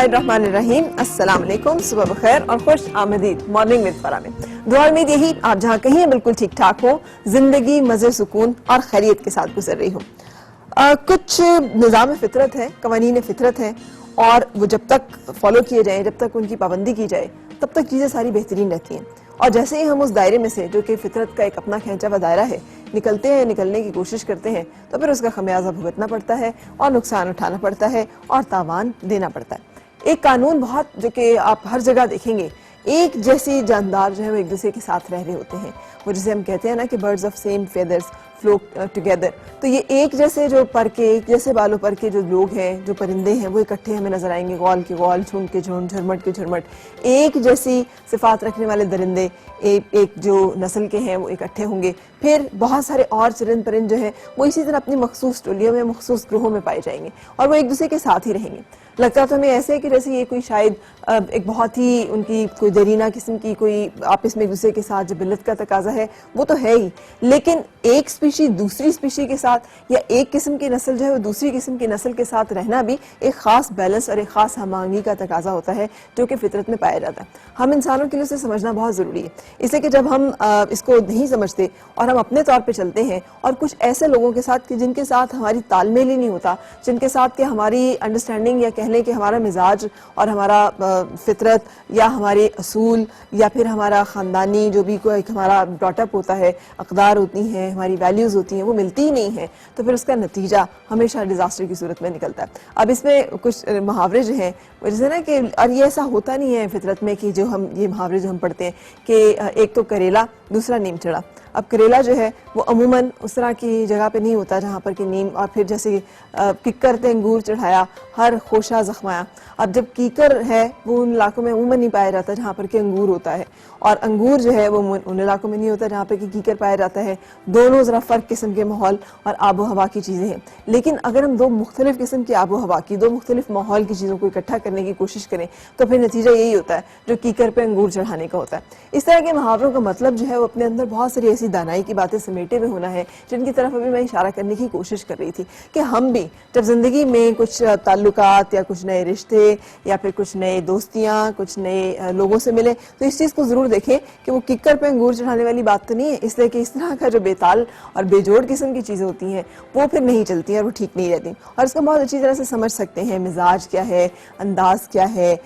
बिस्मिल्लाहिर्रहमानिर्रहीम, अस्सलाम वालेकुम, सुबह बखैर और खुश आमदीद। मॉर्निंग विद फराह में दुआ उम्मीद यही आप जहाँ कहीं हैं बिल्कुल ठीक ठाक हो, जिंदगी मजे सुकून और खैरियत के साथ गुजर रही हो। कुछ निज़ाम फितरत है, कवानीन फितरत है और वो जब तक फॉलो किए जाएं, जब तक उनकी पाबंदी की जाए, तब तक चीज़ें सारी बेहतरीन रहती हैं। और जैसे ही हम उस दायरे में से, जो कि फितरत का एक अपना खींचा हुआ दायरा है, निकलते हैं, निकलने की कोशिश करते हैं, तो फिर उसका खमियाजा भुगतना पड़ता है और नुकसान उठाना पड़ता है और तावान देना पड़ता है। एक कानून बहुत, जो कि आप हर जगह देखेंगे, एक जैसी जानदार जो है वो एक दूसरे के साथ रह रहे होते हैं। वो जिसे हम कहते हैं ना कि birds of same feathers flock together. तो ये एक जैसे जो पर के, एक जैसे बालों पर के जो लोग हैं, जो परिंदे हैं, वो इकट्ठे हमें नजर आएंगे। गौल के गौल, झुंड के झुंड, झुरमट के झुरमट, एक जैसी सिफात रखने वाले दरिंदे एक जो नस्ल के हैं वो इकट्ठे होंगे। फिर बहुत सारे और चरिंद परिंद जो हैं वो इसी तरह अपनी मखसूस टोलियों में, मखसूस ग्रोहों में पाए जाएंगे और वो एक दूसरे के साथ ही रहेंगे। लगता तो हमें ऐसे है कि जैसे ये कोई शायद एक बहुत ही उनकी कोई दरीना किस्म की कोई आपस में एक दूसरे के साथ जबिलत का तकाजा है, वो तो है ही। लेकिन एक स्पीशी दूसरी स्पीशी के साथ या एक किस्म की नस्ल जो है वो दूसरी किस्म की नस्ल के साथ रहना भी एक खास बैलेंस और एक खास हमआहंगी का तकाजा होता है, जो कि फितरत में पाया जाता है। हम इंसानों के लिए उसे समझना बहुत ज़रूरी है, इसलिए कि जब हम इसको नहीं समझते और हम अपने तौर पर चलते हैं और कुछ ऐसे लोगों के साथ कि जिनके साथ हमारी तालमेल ही नहीं होता, जिनके साथ कि हमारी अंडरस्टैंडिंग या कहने कि हमारा मिजाज और हमारा फितरत या हमारे असूल या फिर हमारा ख़ानदानी जो भी कोई हमारा ब्रॉटअप होता है, अक़दार होती हैं, हमारी वैल्यूज़ होती हैं, वो मिलती ही नहीं है, तो फिर उसका नतीजा हमेशा डिज़ास्टर की सूरत में निकलता है। अब इसमें कुछ मुहावरे जो हैं, जैसे ना कि, और ये ऐसा होता नहीं है फितरत में कि जो हम ये मुहावरे जो हम पढ़ते हैं कि एक तो करेला, दूसरा नीम चढ़ा। अब करेला जो है वो अमूमन उस तरह की जगह पे नहीं होता जहाँ पर कि नीम, और फिर जैसे किक्कर ते अंगूर चढ़ाया, हर खोशा जख्माया। अब जब कीकर है वो उन इलाकों में अमूमन नहीं पाया जाता जहाँ पर कि अंगूर होता है, और अंगूर जो है वो उन इलाकों में नहीं होता जहाँ पर कि कीकर पाया जाता है। दोनों ज़रा फ़र्क किस्म के माहौल और आबो हवा की चीज़ें हैं। लेकिन अगर हम दो मुख्तलिफ किस्म की आबो हवा की, दो मुख्तलिफ माहौल की चीज़ों को इकट्ठा करने की कोशिश करें, तो फिर नतीजा यही होता है जो कीकर पे अंगूर चढ़ाने का होता है। इस तरह के मुहावरों का मतलब जो है वो अपने अंदर बहुत सारी ऐसी दानाई की बातें समेटे हुए होना है, जिनकी तरफ अभी मैं इशारा करने की कोशिश कर रही थी कि हम भी जब जिंदगी में कुछ ताल्लुकात या कुछ नए रिश्ते या फिर कुछ नए दोस्तियां, कुछ नए लोगों से मिले, तो इस चीज़ को ज़रूर देखें कि वो किक्कर पे अंगूर चढ़ाने वाली बात तो नहीं है। इसलिए कि इस तरह का जो बेताल और बेजोड़ किस्म की चीज़ें होती हैं वो फिर नहीं चलती हैं और वो ठीक नहीं रहती, और इसको बहुत अच्छी तरह से समझ सकते हैं। मिजाज क्या है, अंदाज क्या है,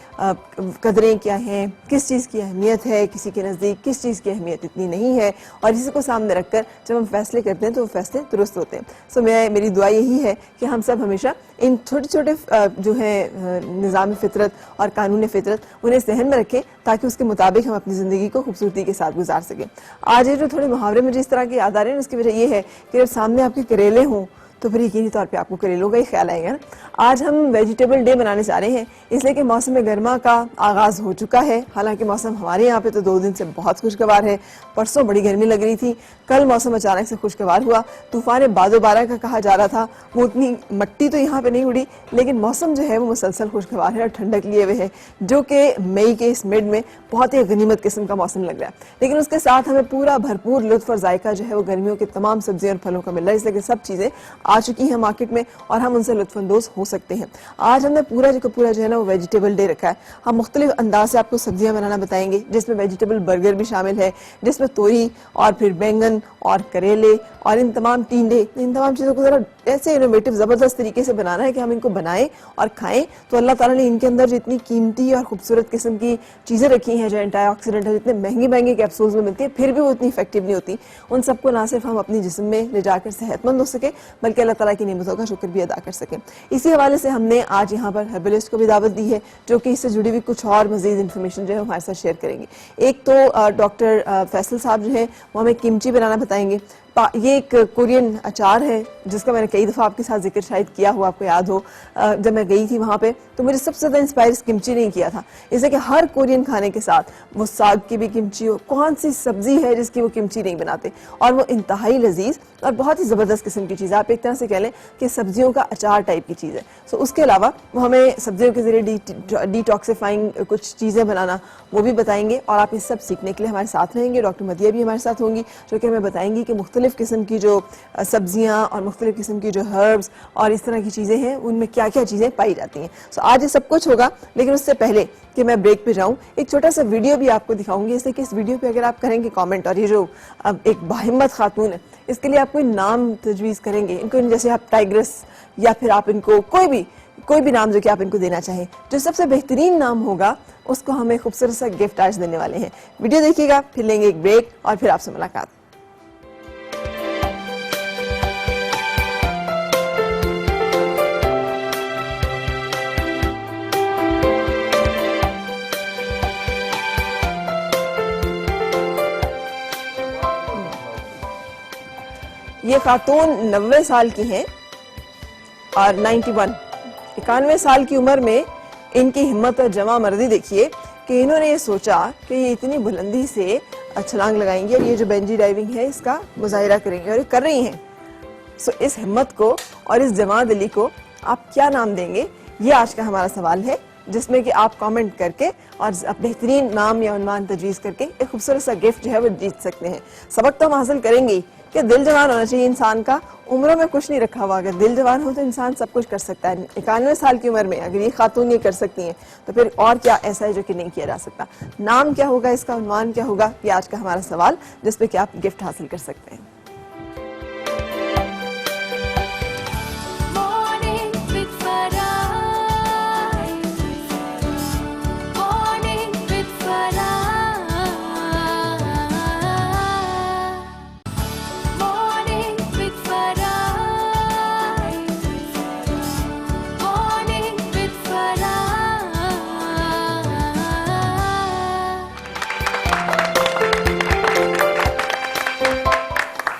कदरें क्या हैं, किस चीज़ की अहमियत है किसी के नज़दीक, किस चीज़ की अहमियत इतनी नहीं है, और इसी को सामने रखकर जब हम फैसले करते हैं तो वो फैसले दुरुस्त होते हैं। सो मेरी दुआ यही है कि हम सब हमेशा इन छोटे छोटे जो है निज़ाम फितरत और कानून फितरत, उन्हें जहन में रखें ताकि उसके मुताबिक हम अपनी ज़िंदगी को खूबसूरती के साथ गुजार सकें। आज ये जो थोड़े मुहावरे मुझे इस तरह के याद आ रहे हैं, उसकी वजह यह है कि जब सामने आपके करेले हों तो फिर यकीनी तौर पे आपको करेलों का ही ख्याल आएगा ना। आज हम वेजिटेबल डे मनाने जा रहे हैं, इसलिए कि मौसम गर्मा का आगाज़ हो चुका है। हालांकि मौसम हमारे यहाँ पे तो 2 दिन से बहुत खुशगवार है। परसों बड़ी गर्मी लग रही थी, कल मौसम अचानक से खुशगवार हुआ। तूफ़ान बादोबारा का कहा जा रहा था, वो उतनी मट्टी तो यहाँ पे नहीं उड़ी, लेकिन मौसम जो है वो मुसलसल खुशगवार है और ठंडक लिए हुए है, जो कि मई के इस मिड में बहुत ही गनीमत किस्म का मौसम लग रहा है। लेकिन उसके साथ हमें पूरा भरपूर लुत्फ और जायका जो है वो गर्मियों के तमाम सब्जियों और फलों का मिल रहा है, इसलिए कि सब चीज़ें आ चुकी हैं मार्केट में और हम उनसे लुत्फानंदोज हो सकते हैं। आज हमने पूरा जो है ना वो वेजिटेबल डे रखा है। हम मुख्तलिफ अंदाज से आपको सब्जियां बनाना बताएंगे, जिसमें वेजिटेबल बर्गर भी शामिल है, जिसमें तोरी और फिर बैंगन और करेले और इन तमाम टींडे, इन तमाम चीज़ों को ज़रा ऐसे इनोवेटिव ज़बरदस्त तरीके से बनाना है कि हम इनको बनाएं और खाएं। तो अल्लाह ताला ने इनके अंदर जितनी कीमती और खूबसूरत किस्म की चीज़ें रखी हैं, जो एंटीऑक्सीडेंट है, जितने महंगी महंगी कैप्सूल्स में मिलती है, फिर भी वो इतनी इफेक्टिव नहीं होती, उन सबको ना सिर्फ हम अपनी जिस्म में ले जाकर सेहतमंद हो सके, बल्कि अल्लाह ताला की नेमतों का शुक्र भी अदा कर सकें। इसी हवाले से हमने आज यहाँ पर हर्बलिस्ट को भी दावत दी है, जो कि इससे जुड़ी हुई कुछ और मजीद इन्फॉर्मेशन जो है हमारे साथ शेयर करेंगे। एक तो डॉक्टर फैसल साहब जो है वो हमें किमची बनाना बताएंगे। ये एक कोरियन अचार है जिसका मैंने कई दफ़ा आपके साथ जिक्र शायद किया हो, आपको याद हो। जब मैं गई थी वहाँ पे तो मुझे सबसे ज़्यादा इंस्पायर किमची नहीं किया था, इसलिए कि हर कोरियन खाने के साथ वो साग की भी किमची हो, कौन सी सब्जी है जिसकी वो किमची नहीं बनाते, और वो इंतहाई लजीज और बहुत ही ज़बरदस्त किस्म की चीज़ है। आप एक तरह से कह लें कि सब्जियों का अचार टाइप की चीज़ है। सो उसके अलावा वो हमें सब्जियों के ज़रिए डिटॉक्सिफाइंग कुछ चीज़ें बनाना वो भी बताएंगे, और आप इस सब सीखने के लिए हमारे साथ रहेंगे। डॉक्टर मदिया भी हमारे साथ होंगी, जो कि हमें बताएंगी कि मुख्तलिफ मुख्तलिफ़ किस्म की जो सब्जियां और मुख्तलिफ़ किस्म की जो हर्ब्स और इस तरह की चीज़ें हैं उनमें क्या क्या चीज़ें पाई जाती हैं। सो आज ये सब कुछ होगा, लेकिन उससे पहले कि मैं ब्रेक पे जाऊं एक छोटा सा वीडियो भी आपको दिखाऊंगी, जैसे कि इस वीडियो पे अगर आप करेंगे कमेंट, और ये जो अब एक बाहिम्मत खातून है इसके लिए आप कोई नाम तजवीज़ करेंगे, इनको जैसे आप टाइग्रेस या फिर आप इनको कोई भी नाम जो कि आप इनको देना चाहें, जो सबसे बेहतरीन नाम होगा उसको हम एक खूबसूरत सा गिफ्ट आज देने वाले हैं। वीडियो देखिएगा, फिर लेंगे एक ब्रेक और फिर आपसे मुलाकात। ये खातून 90 साल की हैं और 91 साल की उम्र में इनकी हिम्मत और जमा मर्दी देखिए कि इन्होंने ये सोचा कि ये इतनी बुलंदी से छलांग लगाएंगी और ये जो बेंजी डाइविंग है इसका मुजाहिरा करेंगे, और ये कर रही हैं। सो इस हिम्मत को और इस जमा दिली को आप क्या नाम देंगे, ये आज का हमारा सवाल है, जिसमें कि आप कमेंट करके और बेहतरीन नाम या उन्वान तजवीज़ करके एक खूबसूरत सा गिफ्ट जो है वो जीत सकते हैं। सबक तो हम हासिल करेंगे कि दिल जवान होना चाहिए इंसान का, उम्रों में कुछ नहीं रखा हुआ। अगर दिल जवान हो तो इंसान सब कुछ कर सकता है। 91 साल की उम्र में अगर ये खातून ये कर सकती हैं तो फिर और क्या ऐसा है जो कि नहीं किया जा सकता। नाम क्या होगा इसका, उन्वान क्या होगा, ये आज का हमारा सवाल, जिसपे कि आप गिफ्ट हासिल कर सकते हैं।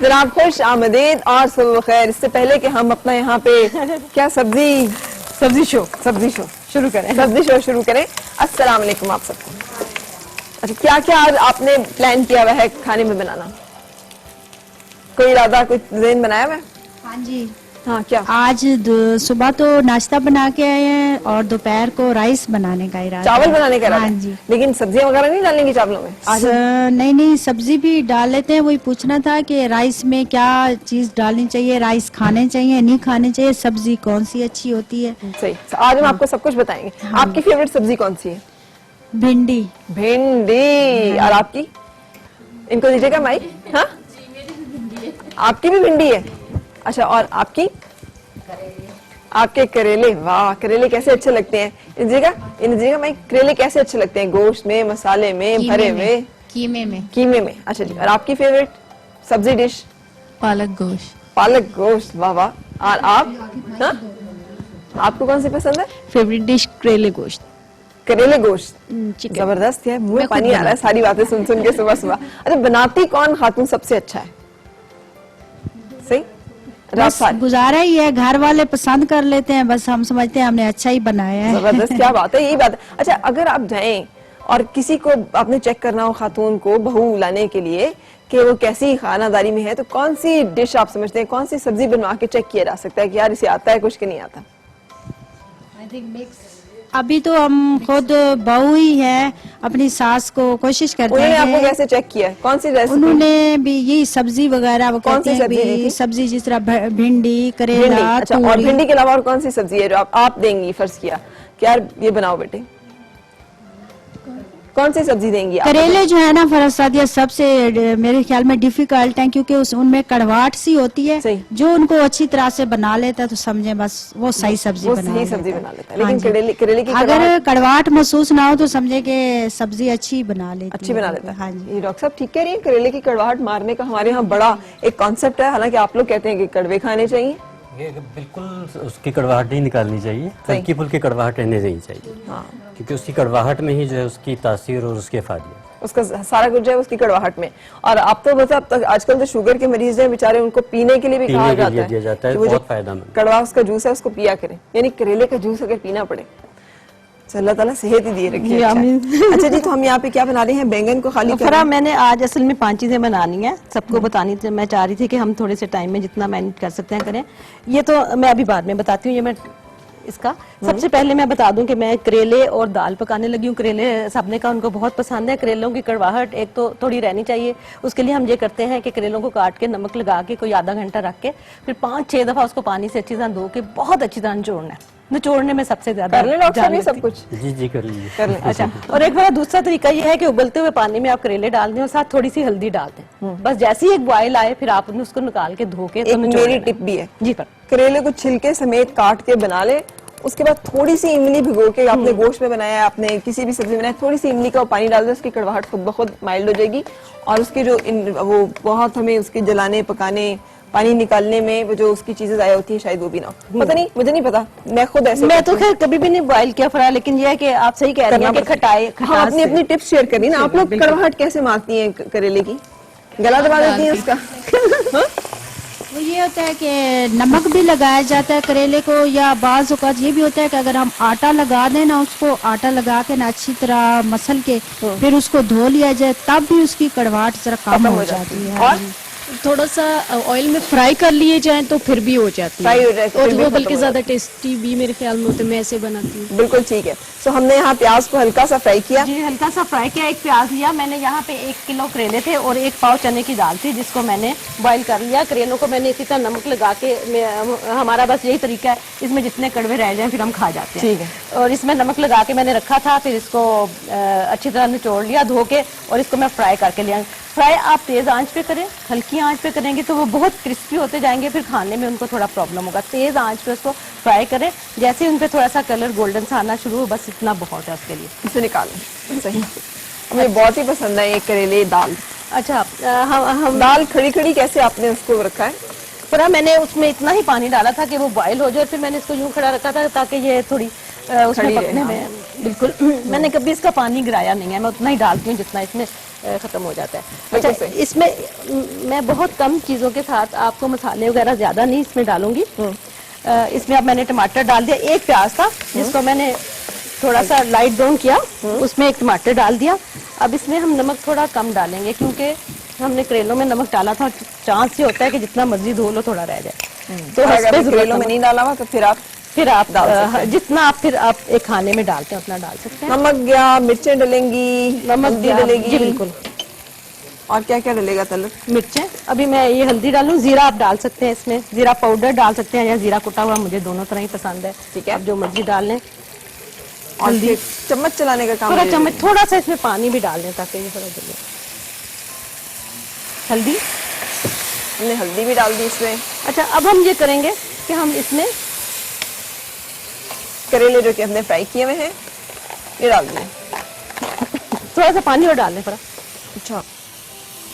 जनाब खुश आमदीद और सुबह खैर। इससे पहले कि हम अपना यहाँ पे क्या सब्जी शो शुरू करें, अस्सलाम वालेकुम आप सबको। अच्छा, क्या क्या आज आपने प्लान किया हुआ है खाने में बनाना? कोई इरादा, कोई ज़हन बनाया हुआ है? हाँ जी। हाँ, क्या? आज सुबह तो नाश्ता बना के आए हैं और दोपहर को राइस बनाने का इरादा। चावल बनाने का इरादा? हाँ जी। लेकिन सब्जियां वगैरह नहीं डालेंगे चावलों में आज? नहीं, सब्जी भी डाल लेते हैं। वही पूछना था कि राइस में क्या चीज डालनी चाहिए, राइस खाने चाहिए नहीं खाने चाहिए, सब्जी कौन सी अच्छी होती है। सही, आज हम आपको सब कुछ बताएंगे। हाँ। आपकी फेवरेट सब्जी कौन सी है? भिंडी। और आपकी? इनको दीजिएगा माइक। हाँ, आपकी भी भिंडी है? अच्छा, और आपकी? आपके करेले। वाह, करेले कैसे अच्छे लगते हैं। इन्हें माइक, करेले कैसे अच्छे लगते हैं? गोश्त में, मसाले में, भरे में, कीमे में। अच्छा जी, और आपकी फेवरेट सब्जी डिश? पालक गोश्त। वाह वाह। और आप? हाँ, आपको कौन सी पसंद है? फेवरेट डिश करेले गोश्त। जबरदस्त है, मुंह में पानी आ रहा है सारी बातें सुन सुन के सुबह सुबह। अच्छा, बनाती कौन खातून सबसे अच्छा है? सही, बस गुजारा ही है, घर वाले पसंद कर लेते हैं, बस हम समझते हैं हमने अच्छा ही बनाया है। जबरदस्त, क्या बात है, यही बात है। अच्छा, अगर आप जाएं और किसी को आपने चेक करना हो खातून को बहू लाने के लिए कि वो कैसी खानादारी में है, तो कौन सी डिश आप समझते हैं, कौन सी सब्जी बनवा के चेक किया जा सकता है कि यार इसे आता है कुछ कि नहीं आता? अभी तो हम खुद बहू ही है, अपनी सास को कोशिश करते हैं। आपको कैसे चेक किया, कौन सी रेसिपी? उन्होंने भी यही सब्जी वगैरह, वो कौन सी सब्जी जिस तरह भिंडी, करेला। अच्छा, और भिंडी के अलावा और कौन सी सब्जी है जो आप देंगी? फर्ज किया कि यार ये बनाओ बेटे, कौन सी सब्जी देंगी आप? करेले जो है ना फरज सादिया, सबसे मेरे ख्याल में डिफिकल्ट है, क्योंकि उनमें कड़वाहट सी होती है। जो उनको अच्छी तरह से बना लेता है तो समझे बस वो सही सब्जी बना लेता है। लेकिन करेले की अगर कड़वाहट महसूस ना हो तो समझे कि सब्जी अच्छी बना लेता है। हाँ जी, डॉक्टर साहब ठीक कह रही है, करेले की कड़वाहट मारने का हमारे यहाँ बड़ा एक कॉन्सेप्ट है। हालांकि आप लोग कहते हैं कि कड़वे खाने चाहिए, बिल्कुल उसकी कड़वाहट नहीं निकालनी चाहिए, हल्की फुल्की कड़वाहट रहने देनी चाहिए। हाँ। क्योंकि उसकी कड़वाहट में ही जो है उसकी तासीर और उसके फायदे, उसका सारा कुछ जो है उसकी कड़वाहट में। और आप तो बता, अब तक आजकल तो शुगर के मरीज हैं बेचारे, उनको पीने के लिए भी कहा जाता है कि वो जो कड़वा उसका जूस है उसको पिया करें, यानी करेले का जूस अगर पीना पड़े। अल्लाह ताला सेहत ही दिए रखी है। अच्छा जी, तो हम यहाँ पे क्या बना रहे हैं? बैंगन को खाली फरा मैंने आज असल में 5 चीजें बनानी है, सबको बतानी थी। मैं चाह रही थी कि हम थोड़े से टाइम में जितना मैनेज कर सकते हैं करें। ये तो मैं अभी बाद में बताती हूँ। ये मैं इसका। सबसे पहले मैं बता दूं कि मैं करेले और दाल पकाने लगी हूँ। करेले सबने का उनको बहुत पसंद है। करेलों की कड़वाहट एक तो थोड़ी रहनी चाहिए, उसके लिए हम ये करते हैं कि करेलों को काट के नमक लगा के कोई आधा घंटा रख के फिर 5-6 दफा उसको पानी से अच्छी तरह धो के बहुत अच्छी तरह निचोड़ना है। निचोड़ने में सबसे ज्यादा सब कुछ जी जी कर लीजिए। कर लें। अच्छा, और एक बड़ा दूसरा तरीका ये है कि उबलते हुए पानी में आप करेले डाल दें और साथ थोड़ी सी हल्दी डाल दें। बस जैसे ही एक बॉयल आए फिर आप उसको निकाल के धो के एक मेरी टिप भी है जी, पर करेले को छिलके समेत काट के बना ले, उसके बाद थोड़ी सी इमली भिगो के, आपने गोश्त में बनाया, आपने किसी भी सब्जी में बनाया, थोड़ी सी इमली का पानी डाल दो, उसकी कड़वाहट खुद ब खुद माइल्ड हो जाएगी और उसकी जो वो बहुत हमें उसके जलाने पकाने पानी निकालने में वो जो उसकी चीजें ज़ाया होती है शायद वो भी ना हो। पता नहीं, मुझे नहीं पता, मैं खुद ऐसे मैं तो खैर कभी भी नहीं बॉयल किया फरा, लेकिन ये है कि आप सही कह रही हैं कि खटाई हाँ, अपनी अपनी टिप्स शेयर करिए ना। आप लोग कड़वाहट कैसे मारती हैं करेले की? गला दबा देती हैं उसका? वो ये होता है कि नमक भी लगाया जाता है करेले को, या बाज़ औक़ात ये भी होता है कि अगर हम आटा लगा दें ना, उसको आटा लगा के ना अच्छी तरह मसल के फिर उसको धो लिया जाए, तब भी उसकी कड़वाहट जरा कम हो जाती है। और थोड़ा सा ऑयल में फ्राई कर लिए जाएं तो फिर भी हो जाती है, फ्राई हो जाए तो और फिर भी वो खत्म बल्कि हो ज्यादा टेस्टी भी मेरे ख्याल में होते। मैं ऐसे बनाती हूँ। बिल्कुल ठीक है। सो हमने यहाँ प्याज को हल्का सा फ्राई किया। जी, हल्का सा फ्राई किया। एक प्याज लिया मैंने, यहाँ पे 1 किलो करेले थे और 1 पाव चने की दाल थी जिसको मैंने बॉईल कर लिया। करेलों को मैंने इसी तरह नमक लगा के, हमारा बस यही तरीका है, इसमें जितने कड़वे रह जाएं फिर हम खा जाते हैं। ठीक है। और इसमें नमक लगा के मैंने रखा था, फिर इसको अच्छी तरह निचोड़ लिया धो के और इसको मैं फ्राई करके लिया। फ्राई आप तेज आंच पे करें, हल्की आंच पे करेंगे तो वो बहुत क्रिस्पी होते जाएंगे, फिर खाने में उनको थोड़ा प्रॉब्लम होगा। तेज आंच पे उसको फ्राई करें, जैसे ही उन पे थोड़ा सा कलर गोल्डन सा आना शुरू हो, बस इतना बहुत है उसके लिए। इसे निकाल लें। सही, हमें बहुत ही पसंद है ये करेले दाल। अच्छा, हम दाल खड़ी खड़ी कैसे आपने उसको रखा है? पर मैंने उसमें इतना ही पानी डाला था कि वो बॉयल हो जाए, फिर मैंने इसको यूं खड़ा रखा था ताकि ये थोड़ी उसमें पकने में। बिल्कुल मैंने कभी इसका पानी गिराया नहीं है, मैं उतना ही डालती हूँ जितना इसमें खत्म हो जाता है। अच्छा, इसमें मैं बहुत कम चीजों के साथ, आपको मसाले वगैरह ज्यादा नहीं इसमें डालूंगी। इसमें अब मैंने टमाटर डाल दिया, 1 प्याज था जिसको मैंने थोड़ा सा लाइट ब्राउन किया, उसमें 1 टमाटर डाल दिया। अब इसमें हम नमक थोड़ा कम डालेंगे क्योंकि हमने करेलों में नमक डाला था, चांस ये होता है कि जितना मर्जी धो लो थोड़ा रह जाए। तो अगर करेलों में नहीं डाला हुआ तो फिर आप जितना आप फिर आप एक खाने में डालते हैं उतना डाल सकते हैं। नमक या मिर्चें डलेंगी, नमक डलेगी? जी बिल्कुल। और क्या क्या डलेगा तलक? मिर्चें, अभी मैं ये हल्दी डालूं, जीरा आप डाल सकते हैं, इसमें जीरा पाउडर डाल सकते हैं या जीरा कुटा हुआ, मुझे दोनों तरह ही पसंद है। ठीक है, आप जो मर्जी डाल लें। हल्दी चम्मच चलाने का काम, थोड़ा चम्मच, थोड़ा सा इसमें पानी भी डाल दें ताकि ये थोड़ा जले। हल्दी, हमने हल्दी भी डाल दी इसमें। अच्छा, अब हम ये करेंगे कि हम इसमें करेले जो कि हमने फ्राई किए हुए हैं ये डाल दें। थोड़ा सा पानी और डाल दें थोड़ा। अच्छा,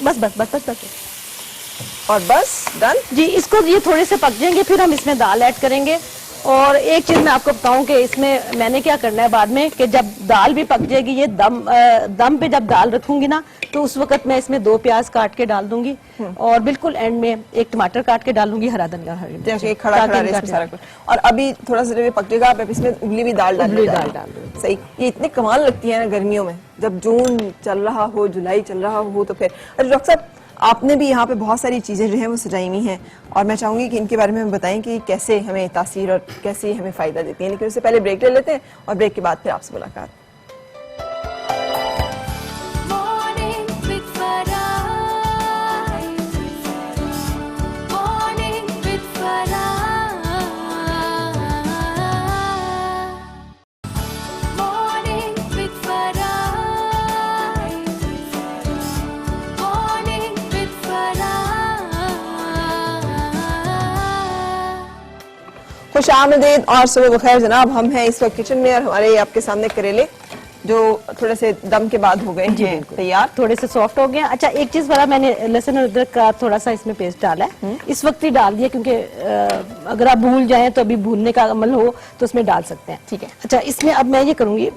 बस बस बस बस बस और बस डन जी। इसको ये थोड़े से पक जाएंगे, फिर हम इसमें दाल ऐड करेंगे। और एक चीज मैं आपको बताऊं कि इसमें मैंने क्या करना है बाद में, कि जब दाल भी पक जाएगी, ये दम पे जब दाल रखूंगी ना, तो उस वक्त मैं इसमें 2 प्याज काट के डाल दूंगी और बिल्कुल एंड में 1 टमाटर काट के डालूंगी, हरा धनिया, हरी मिर्च, खड़ा खड़ा इसमें सारा कुछ। और अभी थोड़ा सा जब ये पक जाएगा आप इसमें उबली हुई दाल डाल दो। सही, ये इतनी कमाल लगती है ना गर्मियों में, जब जून चल रहा हो, जुलाई चल रहा हो, तो फिर। अच्छा डॉक्टर साहब, आपने भी यहाँ पे बहुत सारी चीज़ें जो है वो सजाई हुई हैं और मैं चाहूँगी कि इनके बारे में हम बताएं कि कैसे हमें तासीर और कैसे हमें फ़ायदा देती हैं। लेकिन उससे पहले ब्रेक ले लेते हैं और ब्रेक के बाद फिर आपसे मुलाकात। खुश आमदीद और सुबह बखैर जनाब। हम हैं इस वक्त किचन में और हमारे आपके सामने करेले जो थोड़े से दम के बाद हो गए हैं तैयार, थोड़े से सॉफ्ट हो गए। अच्छा, एक चीज बड़ा, मैंने लहसुन और अदरक का थोड़ा सा इसमें पेस्ट डाला है, इस वक्त ही डाल दिया क्योंकि अगर आप भूल जाएं तो अभी भूलने का अमल हो तो उसमें डाल सकते हैं। ठीक है। अच्छा, इसमें अब मैं ये करूंगी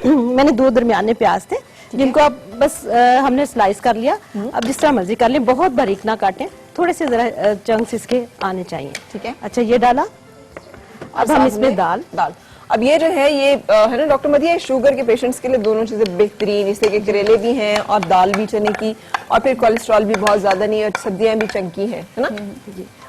मैंने 2 दरमियाने प्याज थे जिनको आप बस हमने स्लाइस कर लिया। अब जिस तरह मर्जी कर लें, बहुत बारीक ना काटें, थोड़े से जरा चंक्स इसके आने चाहिए। ठीक है। अच्छा, ये डाला। अब हम इसमें दाल। अब ये जो है ये है ना डॉक्टर मदिया, शुगर के पेशेंट्स के लिए दोनों चीजें बेहतरीन, इसलिए कि करेले भी हैं और दाल भी चने की, और फिर कोलेस्ट्रॉल भी बहुत ज्यादा नहीं और सब्जियां भी चंकी हैं, है ना?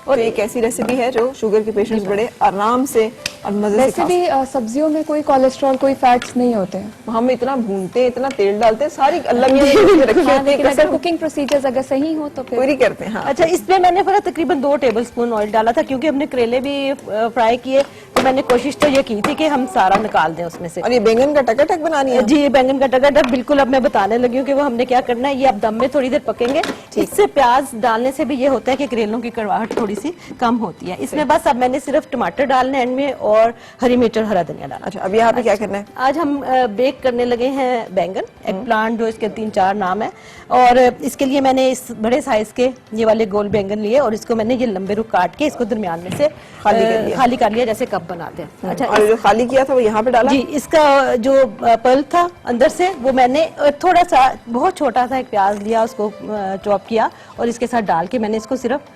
और एक ऐसी रेसिपी है जो शुगर के पेशेंट्स बड़े आराम से और मजे से वैसे खा भी सब्जियों में कोई कोलेस्ट्रॉल कोई फैट्स नहीं होते हैं। हम इतना भूनते हैं, इतना तेल डालते हैं, सारी अल्लाह मियां ने इसमें रखी हाँ, होती है, लेकिन अगर कसर कुकिंग प्रोसीजर्स अगर सही हो तो फिर पूरी करते हैं। हाँ अच्छा, इसमें मैंने फिर तकरीबन 2 टेबलस्पून ऑयल डाला था, क्योंकि हमने करेले भी फ्राई किए, तो मैंने कोशिश तो ये की थी कि हम सारा निकाल दें उसमें से। और ये बैंगन का टकाटक बनानी है। जी, बैंगन का टकाटक बिल्कुल अब मैं बताने लगी हूँ कि वो हमने क्या करना है। ये अब दम में थोड़ी देर पकेंगे। इससे प्याज डालने से भी ये होता है कि करेलों की कड़वाहट थोड़ी सी कम होती है। इसमें बस अब मैंने सिर्फ टमाटर डालने एंड में और हरी मिर्च और हरा धनिया डालना। अच्छा, अब यहाँ पे क्या करना है? आज हम बेक करने लगे हैं बैंगन, एग प्लांट, जो इसके 3-4 नाम है। और इसके लिए मैंने इस बड़े साइज के ये वाले गोल बैंगन लिए और इसको मैंने ये लंबे रुख काट के इसको दरमियान में से खाली कर लिया जैसे कप बनाते हैं। अच्छा, और जो खाली किया था वो यहाँ पे डाला? जी, इसका जो पल्प था अंदर से वो मैंने थोड़ा सा बहुत छोटा सा एक प्याज लिया, उसको चॉप किया और इसके साथ डाल के मैंने इसको सिर्फ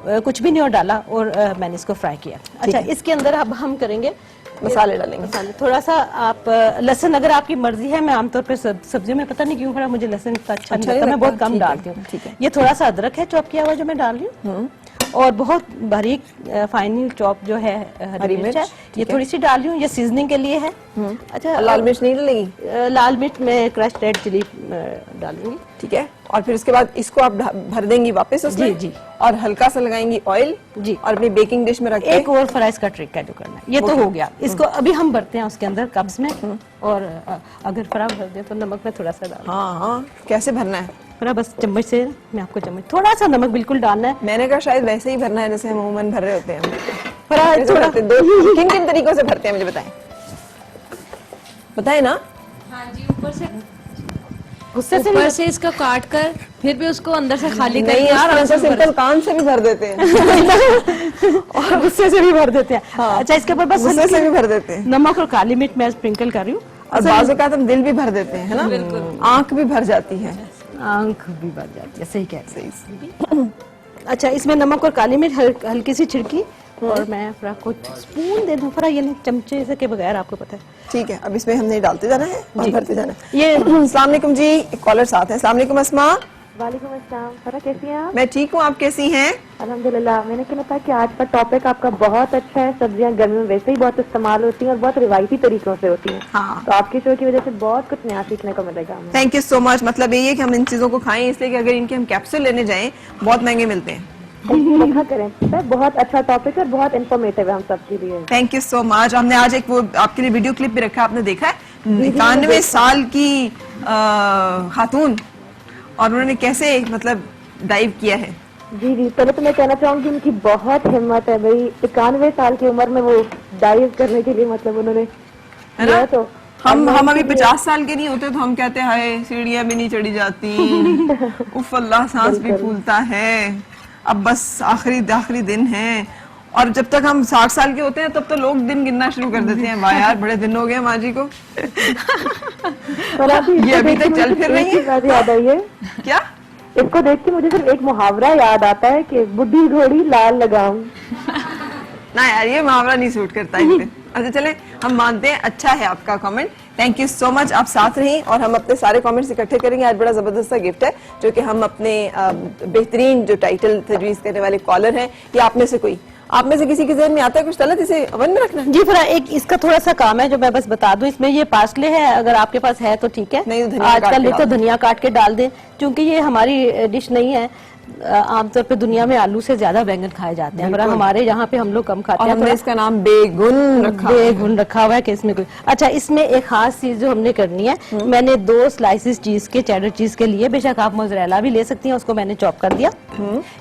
कुछ भी नहीं और डाला और मैंने इसको फ्राई किया। अच्छा, इसके अंदर अब हम करेंगे मसाले डालेंगे। मसाले थोड़ा सा आप लहसुन अगर आपकी मर्जी है। मैं आमतौर पर सब्जियों में पता नहीं क्यों खड़ा मुझे लहसुन इतना अच्छा नहीं लगता, मैं बहुत कम डालती हूँ। ये थोड़ा सा अदरक है चॉप किया हुआ जो मैं डाल रही हूँ, और बहुत बारीक फाइनल चॉप जो है हरी मिर्च है, ये थोड़ी सी डाल रही हूँ, ये सीजनिंग के लिए है। अच्छा, लाल मिर्च नहीं डलेगी? लाल मिर्च में क्रश्ड रेड चिली डालूंगी। ठीक है, और फिर उसके बाद इसको आप भर देंगी वापस उसमें? जी, जी। और हल्का सा लगाएंगी ऑयल जी, और अपनी बेकिंग डिश में रख के एक और फ्राइज का ट्रिक है जो करना है। ये तो हो गया, इसको अभी हम भरते हैं उसके अंदर कप्स में। और अगर फ्रा भर दे तो नमक में थोड़ा सा डाल। हाँ, कैसे भरना है? फ्रा बस चम्मच से, मैं आपको चम्मच थोड़ा सा नमक बिल्कुल डालना है। मैंने कहा शायद वैसे ही भरना है जैसे हम अमूमन भर रहे होते हैं। फ्रा कैसे थोड़ा भरते हैं? दो किन तरीकों से भरते हैं मुझे बताएं ना। हाँ जी, ऊपर से गुस्से से ऊपर से इसका काट कर फिर भी उसको अंदर से खाली नहीं करके यार, आराम से सिंपल कान से भी भर देते हैं और गुस्से से भी भर देते हैं। अच्छा, इसके ऊपर बस गुस्से से भी भर देते हैं नमक और काली मिर्च मैं स्प्रिंकल कर रही हूँ। और बाजू का हम दिल भी भर देते हैं, है ना? आंख भी भर जाती है, आंख भी भर जाती है, सही कह रही हैं। अच्छा, इसमें नमक और काली मिर्च हल्की सी छिड़की और मैं फ्रा को स्पून दे दूं, फ्रा ये नहीं चमचे से के बगैर, आपको पता है। ठीक है, अब इसमें हमने डालते जाना है और भरते जाना है। ये अस्सलाम वालेकुम जी, एक कॉलर साथ है। अस्सलाम वालेकुम अस्मा। वालेकुम अस्सलाम। फरा कैसी हैं आप? मैं ठीक हूँ, आप कैसी हैं? अल्हम्दुलिल्लाह। मैंने क्या था कि आज का टॉपिक आपका बहुत अच्छा है। सब्जियां गर्मी में वैसे ही बहुत इस्तेमाल होती हैं और बहुत रिवायती तरीकों से होती हैं। हाँ। तो आपकी शो की वजह से बहुत कुछ नया सीखने को मिलेगा हमें। Thank you so much. मतलब यही है कि हम इन चीजों को खाएं, इसलिए कि अगर इनके हम कैप्सूल लेने जाएं बहुत महंगे मिलते हैं। देखा करें, सर बहुत अच्छा टॉपिक है, बहुत इन्फॉर्मेटिव है हम सबके लिए। Thank you so much. हमने आज एक वो आपके लिए वीडियो क्लिप भी रखा है, आपने देखा है? 91 साल की खातून, और उन्होंने कैसे मतलब डाइव किया है। जी जी, पहले तो मैं कहना चाहूंगी उनकी बहुत हिम्मत है भाई। 91 साल की उम्र में वो डाइव करने के लिए मतलब उन्होंने है ना? तो हम अभी 50 साल के नहीं होते तो हम कहते हैं हाय सीढ़ियां भी नहीं चढ़ी जाती, उफ अल्लाह सांस भी फूलता है, अब बस आखिरी दिन है। और जब तक हम 60 साल के होते हैं तब तो लोग दिन गिनना शुरू कर देते हैं, वाह यार बड़े दिन हो गए माँ जी को। ये अभी तक चल फिर रही है। याद आई है क्या? इसको देख के मुझे सिर्फ एक मुहावरा याद आता है कि बुढ़ी घोड़ी लाल लगाऊं। ना यार, ये मुहावरा नहीं सूट करता है। अच्छा चले, हम मानते हैं अच्छा है आपका comment. Thank you so much, आप साथ रहीं और हम अपने सारे कमेंट्स इकट्ठे करेंगे। आज बड़ा जबरदस्त सा गिफ्ट है जो कि हम अपने बेहतरीन जो टाइटल तजवीज करने वाले कॉलर हैं, या आप में से किसी के ज़हन में आता है कुछ तलत इसे ओवन में रखना? जी फ्रा, एक इसका थोड़ा सा काम है जो मैं बस बता दूं। इसमें ये पार्सले है, अगर आपके पास है तो ठीक है, नहीं तो धनिया आजकल नहीं तो काट के धनिया काट के डाल दें, क्योंकि ये हमारी डिश नहीं है। आमतौर पे दुनिया में आलू से ज्यादा बैंगन खाए जाते हैं, मगर हमारे यहाँ पे हम लोग कम खाते और हैं। हमने इसका नाम बेगुन रखा है। बेगुन रखा हुआ है कि इसमें कोई। अच्छा, इसमें एक खास चीज जो हमने करनी है, मैंने 2 स्लाइसेस चीज के, चेडर चीज के लिए, बेशक आप मोज़रेला भी ले सकती हैं, उसको मैंने चॉप कर दिया।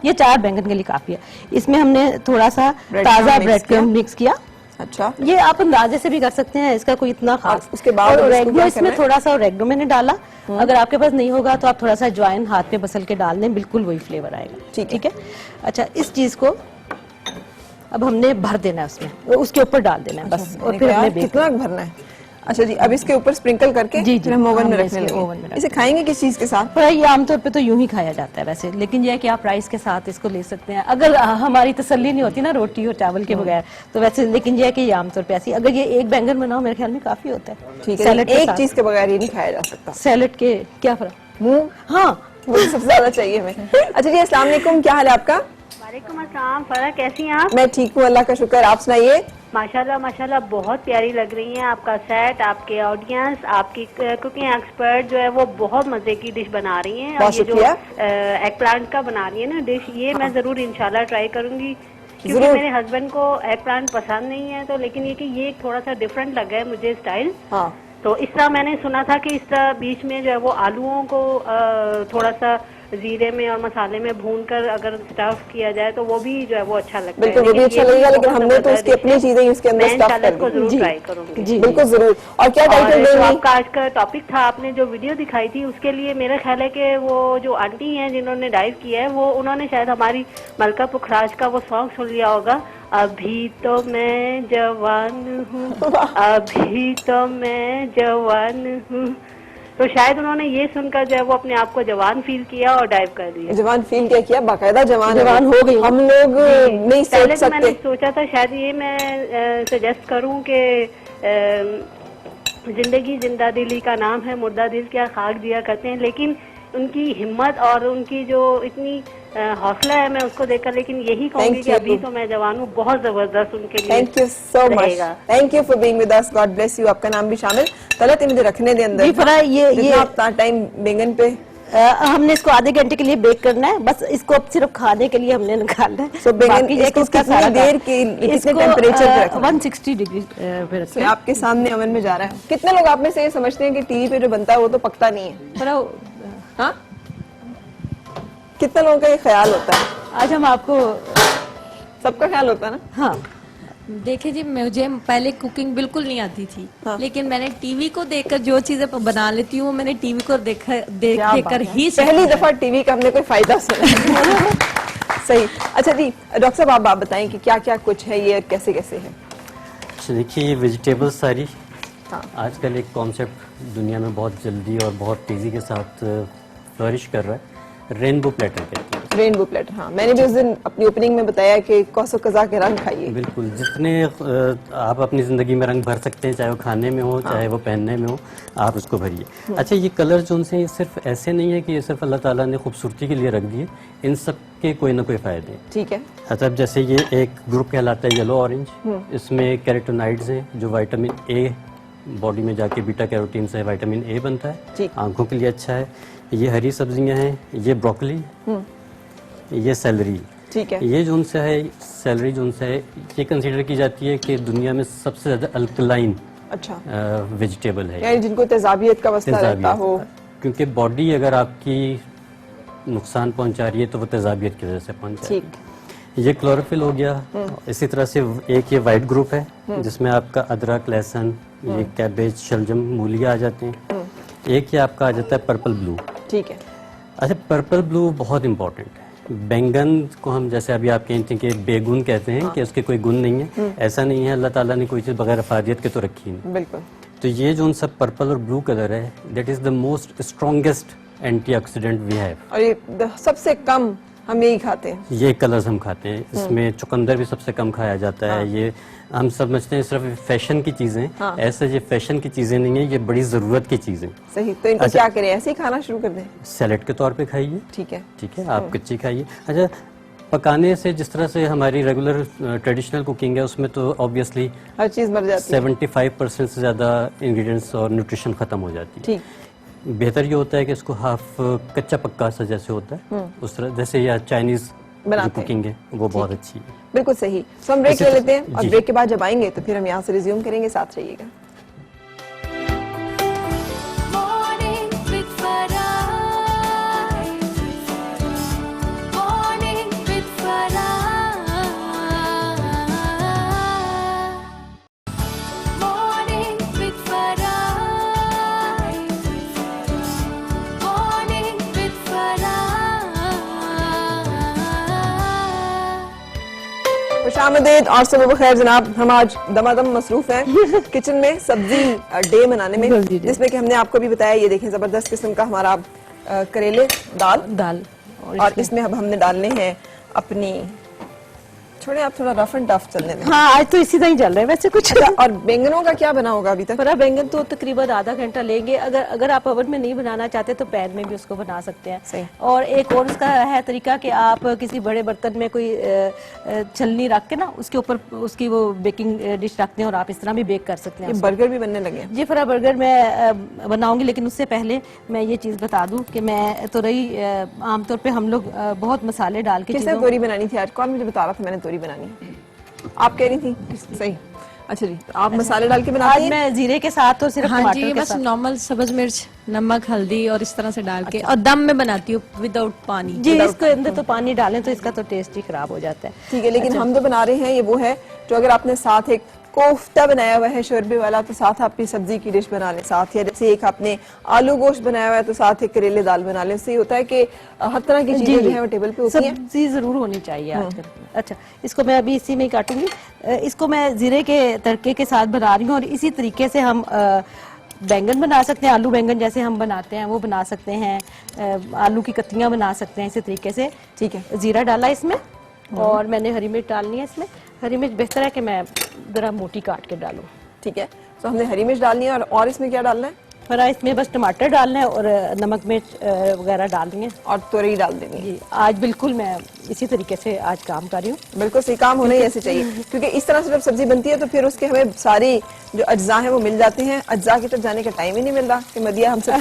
ये 4 बैंगन के लिए काफी है। इसमें हमने थोड़ा सा ताजा ब्रेड क्रम्ब मिक्स किया। अच्छा, ये आप अंदाजे से भी कर सकते हैं, इसका कोई इतना खास। उसके बाद और इसको ओरेगनो, क्या इसमें करना है? थोड़ा सा ओरेगनो मैंने डाला। अगर आपके पास नहीं होगा तो आप थोड़ा सा अजवाइन हाथ पे बसल के डाल दें, बिल्कुल वही फ्लेवर आएगा। ठीक है। अच्छा, इस चीज को अब हमने भर देना है उसमें, उसके ऊपर डाल देना है बस। और फिर हमने कितना भरना है? अच्छा जी, अब इसके ऊपर स्प्रिंकल करके जी, फिर हम ओवन में हमने रखने इसके लगे। ओवन में रख इसे खाएंगे किस चीज के साथ? पर ये आमतौर पे तो यूं ही खाया जाता है वैसे, लेकिन ये है कि आप राइस के साथ इसको ले सकते हैं, अगर हमारी तसल्ली नहीं होती ना रोटी और चावल के बगैर तो वैसे। लेकिन ये है कि ये आमतौर पे ऐसी, अगर ये एक बैंगन बनाओ मेरे ख्याल में काफी होता है। ठीक है, सैलेड के एक साथ। चीज के बगैर ये नहीं खाया जा सकता। सैलेड के क्या फर्क? मुंह, हाँ, वो सबसे ज्यादा चाहिए हमें। अच्छा जी, अस्सलाम वालेकुम, क्या हाल है आपका? वालेकुम अस्सलाम। फरा, कैसी हैं आप? मैं ठीक हूँ, अल्लाह का शुक्र। आप सुनाइए। माशाल्लाह माशाल्लाह, बहुत प्यारी लग रही हैं। आपका सेट, आपके ऑडियंस, आपकी कुकिंग एक्सपर्ट जो है वो बहुत मजे की डिश बना रही हैं। बहुत और ये जो शुक्रिया। एग प्लांट का बना रही है ना डिश, ये मैं जरूर इंशाल्लाह ट्राई करूंगी, क्योंकि जरूर। मेरे हस्बैंड को एग प्लांट पसंद नहीं है, तो लेकिन ये थोड़ा सा डिफरेंट लगा है मुझे स्टाइल। हाँ, तो इस तरह मैंने सुना था कि इस तरह बीच में जो है वो आलूओं को थोड़ा सा जीरे में और मसाले में भूनकर अगर स्टफ किया जाए तो वो भी जो है वो अच्छा लगता है। बिल्कुल वो भी अच्छा लगेगा, लेकिन हमने तो उसकी अपनी चीजें इसके अंदर स्टफ कर को दी। जरूर जी ट्राई करूंगी। जी, बिल्कुल जरूर। और क्या और टाइटल जो देंगी? आपका आज का टॉपिक था, आपने जो वीडियो दिखाई थी, उसके लिए मेरा ख्याल है कि वो जो आंटी हैं जिन्होंने डाइव किया है, वो उन्होंने शायद हमारी मलका पुखराज का वो सॉन्ग सुन लिया होगा, अभी तो मैं जवान हूँ, अभी तो मैं जवान हूँ। तो शायद उन्होंने ये सुनकर जो है वो अपने आप को जवान फील किया और डाइव कर लिया। जवान फील क्या किया? बाकायदा जवान हो गई। हम लोग नहीं सोच पहले तो मैंने सकते। सोचा था शायद ये मैं सजेस्ट करूं कि जिंदगी जिंदा दिली का नाम है, मुर्दा दिल क्या खाक दिया करते हैं, लेकिन उनकी हिम्मत और उनकी जो इतनी हौसला है, मैं उसको देखकर लेकिन यही कहूंगी कि अभी तो मैं जवान हूँ, बहुत जबरदस्त उनके लिए। Thank you so much. रहेगा। Thank you for being with us. God bless you. आपका नाम भी शामिल। तलत मुझे रखने दे अंदर। जी फरा, ये अपना टाइम बैंगन पे हमने इसको आधे घंटे के लिए बेक करना है, बस इसको अब सिर्फ खाने के लिए हमने निकालना है। So, बैंगन बाकी इसको इसका कितनी सारा देर के कितने टेम्परेचर पे रखना है? 160 डिग्री पे रखना है। आपके सामने ओवन में जा रहा है। कितने लोग आप में से ये समझते हैं कि टीवी पे जो बनता है वो तो पकता नहीं है? फरा, हाँ, कितने लोगों का ये ख्याल होता है? आज हम आपको सबका ख्याल होता है ना? हाँ देखिए जी, मुझे पहले कुकिंग बिल्कुल नहीं आती थी, हाँ। लेकिन मैंने टीवी को देखकर जो चीजें बना लेती हूँ, मैंने टीवी को देख कर ही पहली दफा टीवी का हमने कोई फायदा सुना। सही। अच्छा जी, डॉक्टर साहब आप बताएं कि क्या क्या कुछ है ये, कैसे कैसे है? अच्छा देखिए, ये वेजिटेबल्स सारी हाँ। आजकल एक कॉन्सेप्ट दुनिया में बहुत जल्दी और बहुत तेज़ी के साथ फ्लरिश कर रहा है, रेनबो प्लेटर कहते हैं। रेनबो प्लेटर, हाँ, मैंने भी उस दिन अपनी ओपनिंग में बताया कि कौसो कजा के रंग खाइए। बिल्कुल, जितने आप अपनी ज़िंदगी में रंग भर सकते हैं, चाहे वो खाने में हो, चाहे वो पहनने में हो, आप उसको भरिए। अच्छा, ये कलर जो उनसे ये सिर्फ ऐसे नहीं है कि ये सिर्फ अल्लाह ताला ने खूबसूरती के लिए रख दिए, इन सब के कोई ना कोई फ़ायदे हैं। ठीक है। अच्छा, अब जैसे ये एक ग्रुप कहलाता है येलो ऑरेंज, इसमें कैरोटीनॉइड्स हैं जो विटामिन ए बॉडी में जाके बीटा कैरोटीन से विटामिन ए बनता है, आंखों के लिए अच्छा है। ये हरी सब्जियां हैं, ये ब्रोकली, ये सेलरी। ठीक है। ये जो उनसे है, सेलरी जो उनसे है, ये कंसीडर की जाती है कि दुनिया में सबसे ज्यादा अल्कलाइन अच्छा वेजिटेबल है, यानी जिनको तेजाबियत का मसला रहता तेजाबियत। हो। क्योंकि बॉडी अगर आपकी नुकसान पहुंचा रही है तो वो तेजाबियत की वजह से पहुंचा रही है। ये क्लोरोफिल हो गया। इसी तरह से एक ये वाइट ग्रुप है जिसमें आपका अदरक, लहसुन, ये कैबेज, शलजम, मूलियाँ आ जाते हैं। एक ये आपका आ जाता है पर्पल ब्लू। ठीक है। अच्छा, पर्पल ब्लू बहुत इंपॉर्टेंट है। बैंगन को हम जैसे अभी आप कहते हैं कि बेगुन कहते हैं कि उसके कोई गुण नहीं है, ऐसा नहीं है। अल्लाह ताला ने कोई चीज़ बगैर अफादियत के तो रखी नहीं। बिल्कुल। तो ये जो उन सब पर्पल और ब्लू कलर है, that is the most strongest antioxidant we have. और ये सबसे कम हम यही खाते हैं। ये कलर्स हम खाते हैं। इसमें चुकंदर भी सबसे कम खाया जाता है। ये हम समझते हैं सिर्फ फैशन की चीजें, ऐसे ये फैशन की चीजें नहीं है, ये बड़ी जरूरत की चीजें। सही। तो इनको क्या करें, ऐसे ही खाना शुरू कर दें? सैलेड के तौर पे खाइए। ठीक है। ठीक है, आप कच्ची खाइए। अच्छा, पकाने से जिस तरह से हमारी रेगुलर ट्रेडिशनल कुकिंग है, उसमें तो ऑब्वियसली हर चीज मर जाती है। 75% से ज्यादा इंग्रेडिएंट्स और न्यूट्रिशन खत्म हो जाती है। ठीक। बेहतर ये होता है कि इसको हाफ कच्चा पक्का सा जैसे होता है उस तरह, जैसे या चाइनीज जो कुकिंग है वो बहुत अच्छी है। बिल्कुल सही। तो हम ब्रेक ले लेते हैं और जी। ब्रेक के बाद जब आएंगे तो फिर हम यहाँ से रिज्यूम करेंगे। साथ रहिएगा। खुशामदीद और सुबह बखैर जनाब। हम आज दमादम मसरूफ हैं किचन में सब्जी डे बनाने में, जिसमें कि हमने आपको भी बताया, ये देखें जबरदस्त किस्म का हमारा करेले दाल दाल और इसमें अब हमने डालने हैं अपनी छोड़े आप थोड़ा रफ एंड टफ चलने में। हाँ, आज तो इसी तरह ही चल रहे हैं वैसे कुछ। अच्छा, और बैंगनों का क्या बना होगा अभी तक? फरा बैंगन तो तकरीबन आधा घंटा लेंगे। अगर आप ओवन में नहीं बनाना चाहते तो पैन में भी उसको बना सकते हैं। सही। और एक और उसका है तरीका कि आप किसी बड़े बर्तन में कोई छलनी रख के ना उसके ऊपर उसकी वो बेकिंग डिश रखते हैं और आप इस तरह भी बेक कर सकते हैं। ये बर्गर भी बनने लगे हैं। जी फरा बर्गर मैं बनाऊंगी, लेकिन उससे पहले मैं ये चीज बता दूं कि मैं तोरई आमतौर पे हम लोग बहुत मसाले डाल के किसने तोरी बनानी थी आज? कौन मुझे बता रहा था मैंने तोरी बनानी है? आप कह रही थी? सही। अच्छा जी, आप मसाले डाल के बनाती आज हैं? मैं जीरे के साथ और सिर्फ हाँ जी, टमाटर ये के बस साथ। नॉर्मल सब्ज मिर्च, नमक, हल्दी और इस तरह से डाल के और दम में बनाती हूँ विदाउट पानी। जी, इसको अंदर तो पानी डालें तो इसका तो टेस्ट ही खराब हो जाता है। ठीक है, लेकिन हम जो बना रहे हैं ये वो है जो अगर आपने साथ एक कोफ्ता बनाया हुआ है शोरबे वाला तो साथ आपकी सब्जी की डिश बना लें साथ, या जैसे एक आपने आलू गोश्त बनाया हुआ है तो साथ एक करेले दाल बना लें। इससे होता है कि हर तरह की चीजें जो है वो टेबल पे होती हैं। सब्जी जरूर होनी चाहिए आजकल। अच्छा, इसको मैं अभी इसी में ही काटूंगी। इसको मैं जीरे के तड़के के साथ बना रही हूँ और इसी तरीके से हम बैंगन बना सकते हैं। आलू बैंगन जैसे हम बनाते हैं वो बना सकते हैं, आलू की कतलियां बना सकते हैं इसी तरीके से। ठीक है, जीरा डाला इसमें और मैंने हरी मिर्च डालनी है इसमें। हरी मिर्च बेहतर है कि मैं जरा मोटी काट के डालूं। ठीक है, तो हमने हरी मिर्च डालनी है और इसमें क्या डालना है? फरा इसमें बस टमाटर डालना है और नमक मिर्च वगैरह डालनी है और तोरई डाल देनी है। जी, आज बिल्कुल मैं इसी तरीके से आज काम कर रही हूँ। बिल्कुल सही, काम होना ही ऐसे चाहिए क्योंकि इस तरह से जब सब्जी बनती है तो फिर उसके हमें सारी जो अज्जा हैं वो मिल जाते हैं। अज्जा की तरफ जाने का टाइम ही नहीं मिल रहा कि मदिया हमसे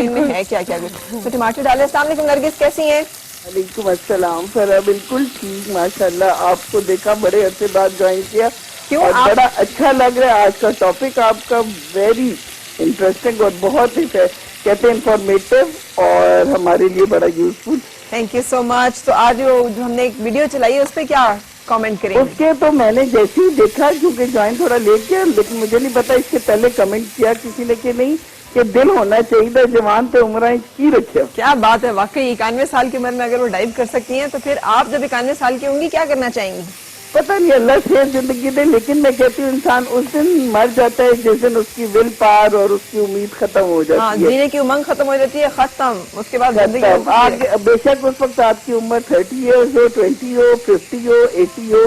में है क्या क्या कुछ। तो टमाटर डाले। अस्सलाम वालेकुम नरगिस, कैसी हैं? वालेकुम अस्सलाम। फरा बिल्कुल ठीक, माशाल्लाह। आपको देखा बड़े अरसे बाद ज्वाइन किया। क्यों? और बड़ा अच्छा लग रहा है। आज का टॉपिक आपका वेरी इंटरेस्टिंग और बहुत ही कहते हैं इंफॉर्मेटिव और हमारे लिए बड़ा useful. Thank you so much. तो आज जो हमने एक वीडियो चलाई है उस पर क्या कमेंट करेंगे? उसके तो मैंने जैसे ही देखा, क्योंकि ज्वाइन थोड़ा लेट किया, लेकिन मुझे नहीं पता इसके पहले कमेंट किया किसी ने कि नहीं कि दिल होना चाहिए जवान पे उम्र की रखे। क्या बात है, वाकई 91 साल की उम्र में अगर वो डाइव कर सकती हैं तो फिर आप जब 91 साल की होंगी क्या करना चाहेंगी? पता नहीं, अल्लाह से जिंदगी दे, लेकिन मैं कहती हूँ इंसान उस दिन मर जाता है जिस दिन उसकी विल पावर और उसकी उम्मीद खत्म हो जाती है। जीने की उमंग खत्म हो जाती है, खत्म। उसके बाद आगे बेशक उस वक्त आपकी उम्र 30 ईयर्स हो, 20 हो, 50 हो, 80 हो,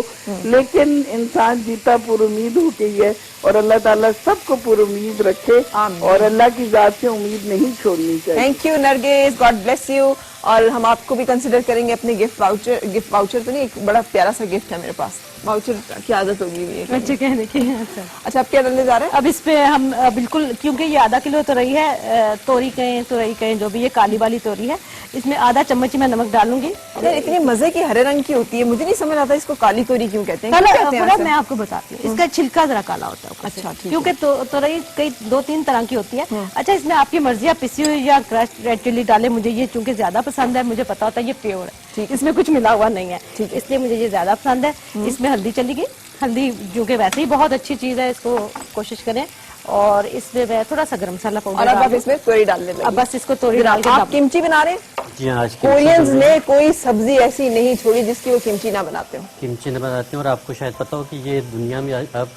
लेकिन इंसान जीता पुरुमीद हो के ही है। और अल्लाह ताला सबको पुरुमीद रखे और अल्लाह की जात से उम्मीद नहीं छोड़नी चाहिए। Thank you Nargis, God bless you. और हम आपको भी कंसिडर करेंगे अपने गिफ्ट वाउचर तो नहीं, एक बड़ा प्यारा सा गिफ्ट है मेरे पास। वाउचर की आदत होगी ये अच्छा कहने की। अच्छा, आप क्या डालने जा रहे हैं? अब इस पे हम बिल्कुल, क्योंकि ये आधा किलो तोरई है, तोरई कहें जो भी, ये काली वाली तोरई है, इसमें आधा चम्मच मैं नमक डालूंगी। यार इतनी मजे की हरे रंग की होती है, मुझे नहीं समझ आता इसको काली तोरी क्यों कहते हैं? मैं आपको बताती हूँ, इसका छिलका जरा काला होता है। अच्छा, क्योंकि तोरई कई 2-3 तरह की होती है। अच्छा, इसमें आपकी मर्जी, आप पिसी हुई या क्रश्ड रेड चिली डाले। मुझे ये चूंकि ज्यादा पसंद है, मुझे पता होता है ये प्योर है, इसमें कुछ मिला हुआ नहीं है, इसलिए मुझे ये ज्यादा पसंद है। इसमें हल्दी चली गई, हल्दी जो कि वैसे ही बहुत अच्छी चीज है, इसको कोशिश करें। और इसमें मैं थोड़ा सा गरम मसाला पाउडर, और अब आप इसमें तोरी डालने लगे। अब बस इसको तोरी डाल के। आप किमची बना रहे हैं? जी हाँ, आज कोरियंस ने कोई सब्जी ऐसी नहीं छोड़ी जिसकी वो किमची ना बनाते हो। किमची न बनाते हैं और आपको शायद पता हो कि ये दुनिया में अब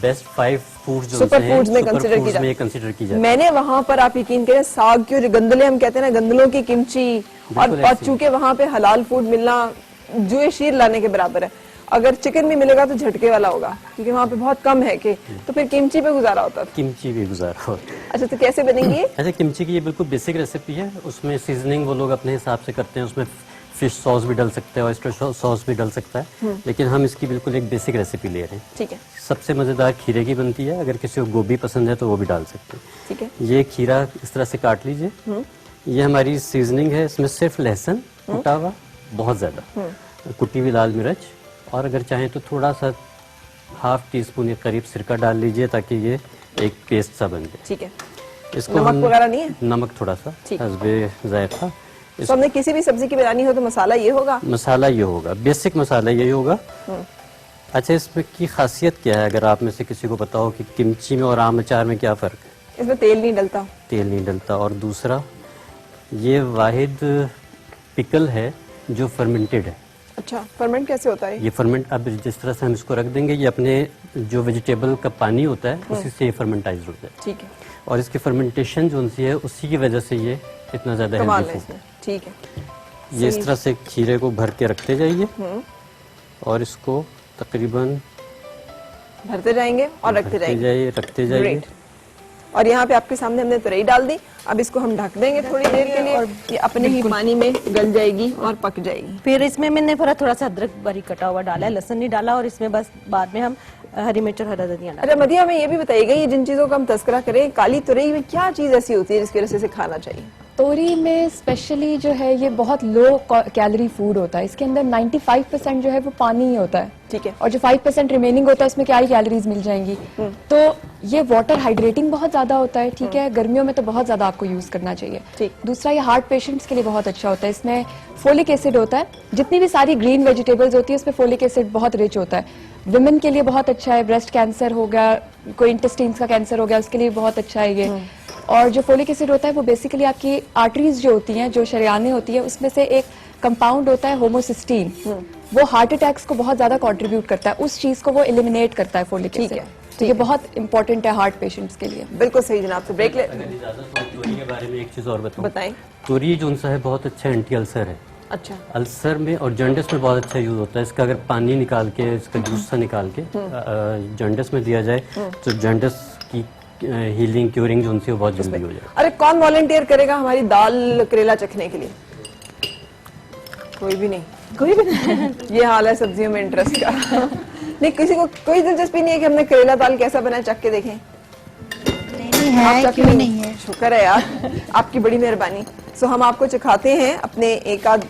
बेस्ट 5 फूड जो सुपर फूड्स में कंसिडर की जाती है। मैंने वहाँ पर, आप यकीन करें, साग की जो गंदले हम कहते हैं ना, गंदलों की किमची, और चूंकि वहाँ पे हलाल फूड मिलना जो शीर लाने के बराबर है। अगर चिकन भी मिलेगा तो झटके वाला होगा क्योंकि वहाँ पे बहुत कम है कि, तो फिर किमची पे गुजारा होता था। किमची भी गुजारा होता। अच्छा, तो कैसे बनेगी? अच्छा, किमची की ये बिल्कुल बेसिक रेसिपी है। उसमें सीजनिंग वो लोग अपने हिसाब से करते हैं। उसमें फिश सॉस भी डल सकता है, ऑयस्टर सॉस भी डल सकता है, लेकिन हम इसकी बिल्कुल एक बेसिक रेसिपी ले रहे हैं। ठीक है। सबसे मजेदार खीरे की बनती है। अगर किसी को गोभी पसंद है तो वो भी डाल सकते हैं। ठीक है। ये खीरा इस तरह से काट लीजिए। ये हमारी सीजनिंग है। इसमें सिर्फ लहसुन कुटा हुआ, बहुत ज्यादा कुटी हुई लाल मिर्च, और अगर चाहें तो थोड़ा सा ½ टीस्पून के करीब सिरका डाल लीजिए ताकि ये एक पेस्ट सा बन जाए। ठीक है। इसको नमक वगैरह नहीं है? नमक थोड़ा सा हस्बे जायका। तो हमने किसी भी सब्जी की बनानी हो तो मसाला ये होगा? मसाला ये होगा, बेसिक मसाला यही होगा। अच्छा, इसमें की खासियत क्या है? अगर आप में से किसी को पता हो कि किमची में और आम अचार में क्या फर्क है? इसमें तेल नहीं डलता। तेल नहीं डलता। और दूसरा, ये वाहिद पिकल है जो फर्मेंटेड है। अच्छा, फर्मेंट कैसे होता है? ये फर्मेंट, अब जिस तरह से हम इसको रख देंगे, ये अपने जो वेजिटेबल का पानी होता है उसी से ये फर्मेंटाइज होता है। ठीक है। और इसकी फर्मेंटेशन जो उनसी है उसी की वजह से ये इतना ज्यादा हेल्दी फूड है। ठीक है। ये इस तरह से खीरे को भर के रखते जाइए और इसको तकरीबन भरते जाएंगे और रखते जाएंगे। रखते जाइए। Great. और यहाँ पे आपके सामने हमने तुरई डाल दी। अब इसको हम ढक देंगे थोड़ी देर के लिए और ये अपने ही पानी में गल जाएगी और पक जाएगी। फिर इसमें मैंने थोड़ा सा अदरक बारीक कटा हुआ डाला है, लहसुन नहीं डाला, और इसमें बस बाद में हम हरी मिर्च और हरा धनिया डालें। अच्छा मदिया, हमें ये भी बताइएगा, ये जिन चीजों का हम तस्करा करें, काली तुरई में क्या चीज ऐसी होती है जिसकी वजह से इसे खाना चाहिए? तोरी में स्पेशली जो है ये बहुत लो कैलोरी फूड होता है। इसके अंदर 95% जो है वो पानी ही होता है, ठीक है, और जो 5% रिमेनिंग होता है उसमें क्या ही कैलोरीज मिल जाएंगी। तो ये वाटर हाइड्रेटिंग बहुत ज्यादा होता है, ठीक है। गर्मियों में तो बहुत ज्यादा आपको यूज करना चाहिए। ठीक। दूसरा, ये हार्ट पेशेंट्स के लिए बहुत अच्छा होता है। इसमें फोलिक एसिड होता है, जितनी भी सारी ग्रीन वेजिटेबल्स होती है उसमें फोलिक एसिड बहुत रिच होता है। विमेन के लिए बहुत अच्छा है, ब्रेस्ट कैंसर हो गया, कोई इंटेस्टाइन्स का कैंसर हो गया, उसके लिए बहुत अच्छा है ये। और जो फोलिक एसिड होता है वो बेसिकली आपकी आर्टरीज जो होती हैं, जो शरेयानें होती हैं, उसमें से एक कंपाउंड होता है होमोसिस्टीन, वो हार्ट अटैक्स को बहुत ज्यादा कंट्रीब्यूट करता है, उस चीज को वो एलिमिनेट करता है फोलिक एसिड। तो ये बहुत इंपॉर्टेंट है हार्ट पेशेंट्स के लिए। बिल्कुल सही जनाब। तो ब्रेक ले। तोरी के बारे में एक चीज और बताएं। तोरी जो सा है बहुत अच्छा एंटी अल्सर है। अच्छा। अल्सर में और जॉन्डिस में बहुत अच्छा यूज होता है इसका। अगर पानी निकाल के इसका जूस सा निकाल के जॉन्डिस में दिया जाए तो जॉन्डिस की हीलिंग क्यूरिंग जो उनसे बहुत जल्दी हो जाए। अरे कौन वॉलंटियर करेगा हमारी दाल करेला चखने के लिए? कोई भी नहीं। कोई भी नहीं। ये हाल है सब्जियों में इंटरेस्ट का। नहीं, किसी को कोई दिलचस्पी नहीं है कि हमने करेला दाल कैसा बना चख के देखें? है, क्यों नहीं है? शुक्र है यार, आपकी बड़ी मेहरबानी। सो हम आपको चखाते हैं अपने एक आध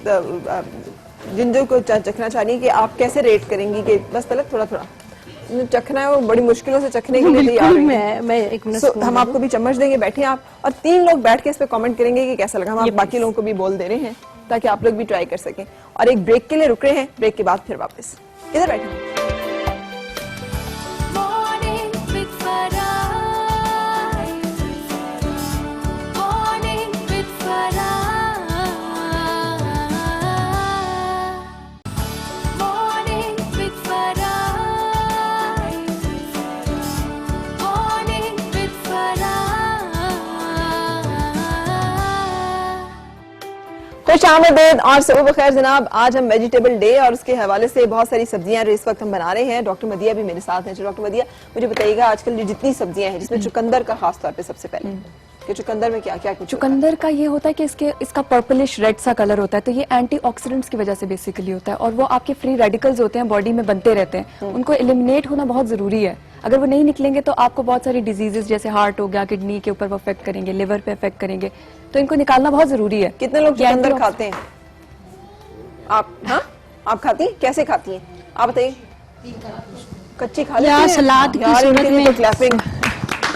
जिन को चखना चाहिए कि आप कैसे रेट करेंगी कि बस पहले थोड़ा थोड़ा चखना है, वो बड़ी मुश्किलों से चखने के लिए तैयार हैं। मैं एक मिनट हम आपको भी चम्मच देंगे, बैठे आप, और 3 लोग बैठ के इस पे कमेंट करेंगे कि कैसा लगा। हम आप बाकी लोगों को भी बोल दे रहे हैं ताकि आप लोग भी ट्राई कर सकें। और एक ब्रेक के लिए रुक रहे हैं, ब्रेक के बाद फिर वापस इधर बैठे। खुशामदीद और सुबह बखैर जनाब। आज हम वेजिटेबल डे और उसके हवाले से बहुत सारी सब्जियां इस वक्त हम बना रहे हैं। डॉक्टर मदिया भी मेरे साथ हैं। डॉक्टर मदिया, मुझे बताइएगा आजकल जितनी सब्जियां हैं, जिसमें चुकंदर का खास तौर पे सबसे पहले कि चुकंदर में क्या क्या कुछ चुकंदर का ये होता है कि इसका पर्पलिश रेड सा कलर होता है, तो ये एंटीऑक्सीडेंट्स की वजह से बेसिकली होता है, और वो आपके फ्री रेडिकल्स होते हैं बॉडी में बनते रहते हैं, उनको एलिमिनेट होना बहुत जरूरी है। अगर वो नहीं निकलेंगे तो आपको बहुत सारी डिजीजेस जैसे हार्ट हो गया, किडनी के ऊपर वो अफेक्ट करेंगे, लिवर पे अफेक्ट करेंगे, तो इनको निकालना बहुत जरूरी है। कितने लोग चुकंदर खाते हैं आप? हाँ, आप खाती हैं? कैसे खाती हैं आप बताइए? कच्ची खा लेती हैं? सलाद की सूरत में। तो क्लैपिंग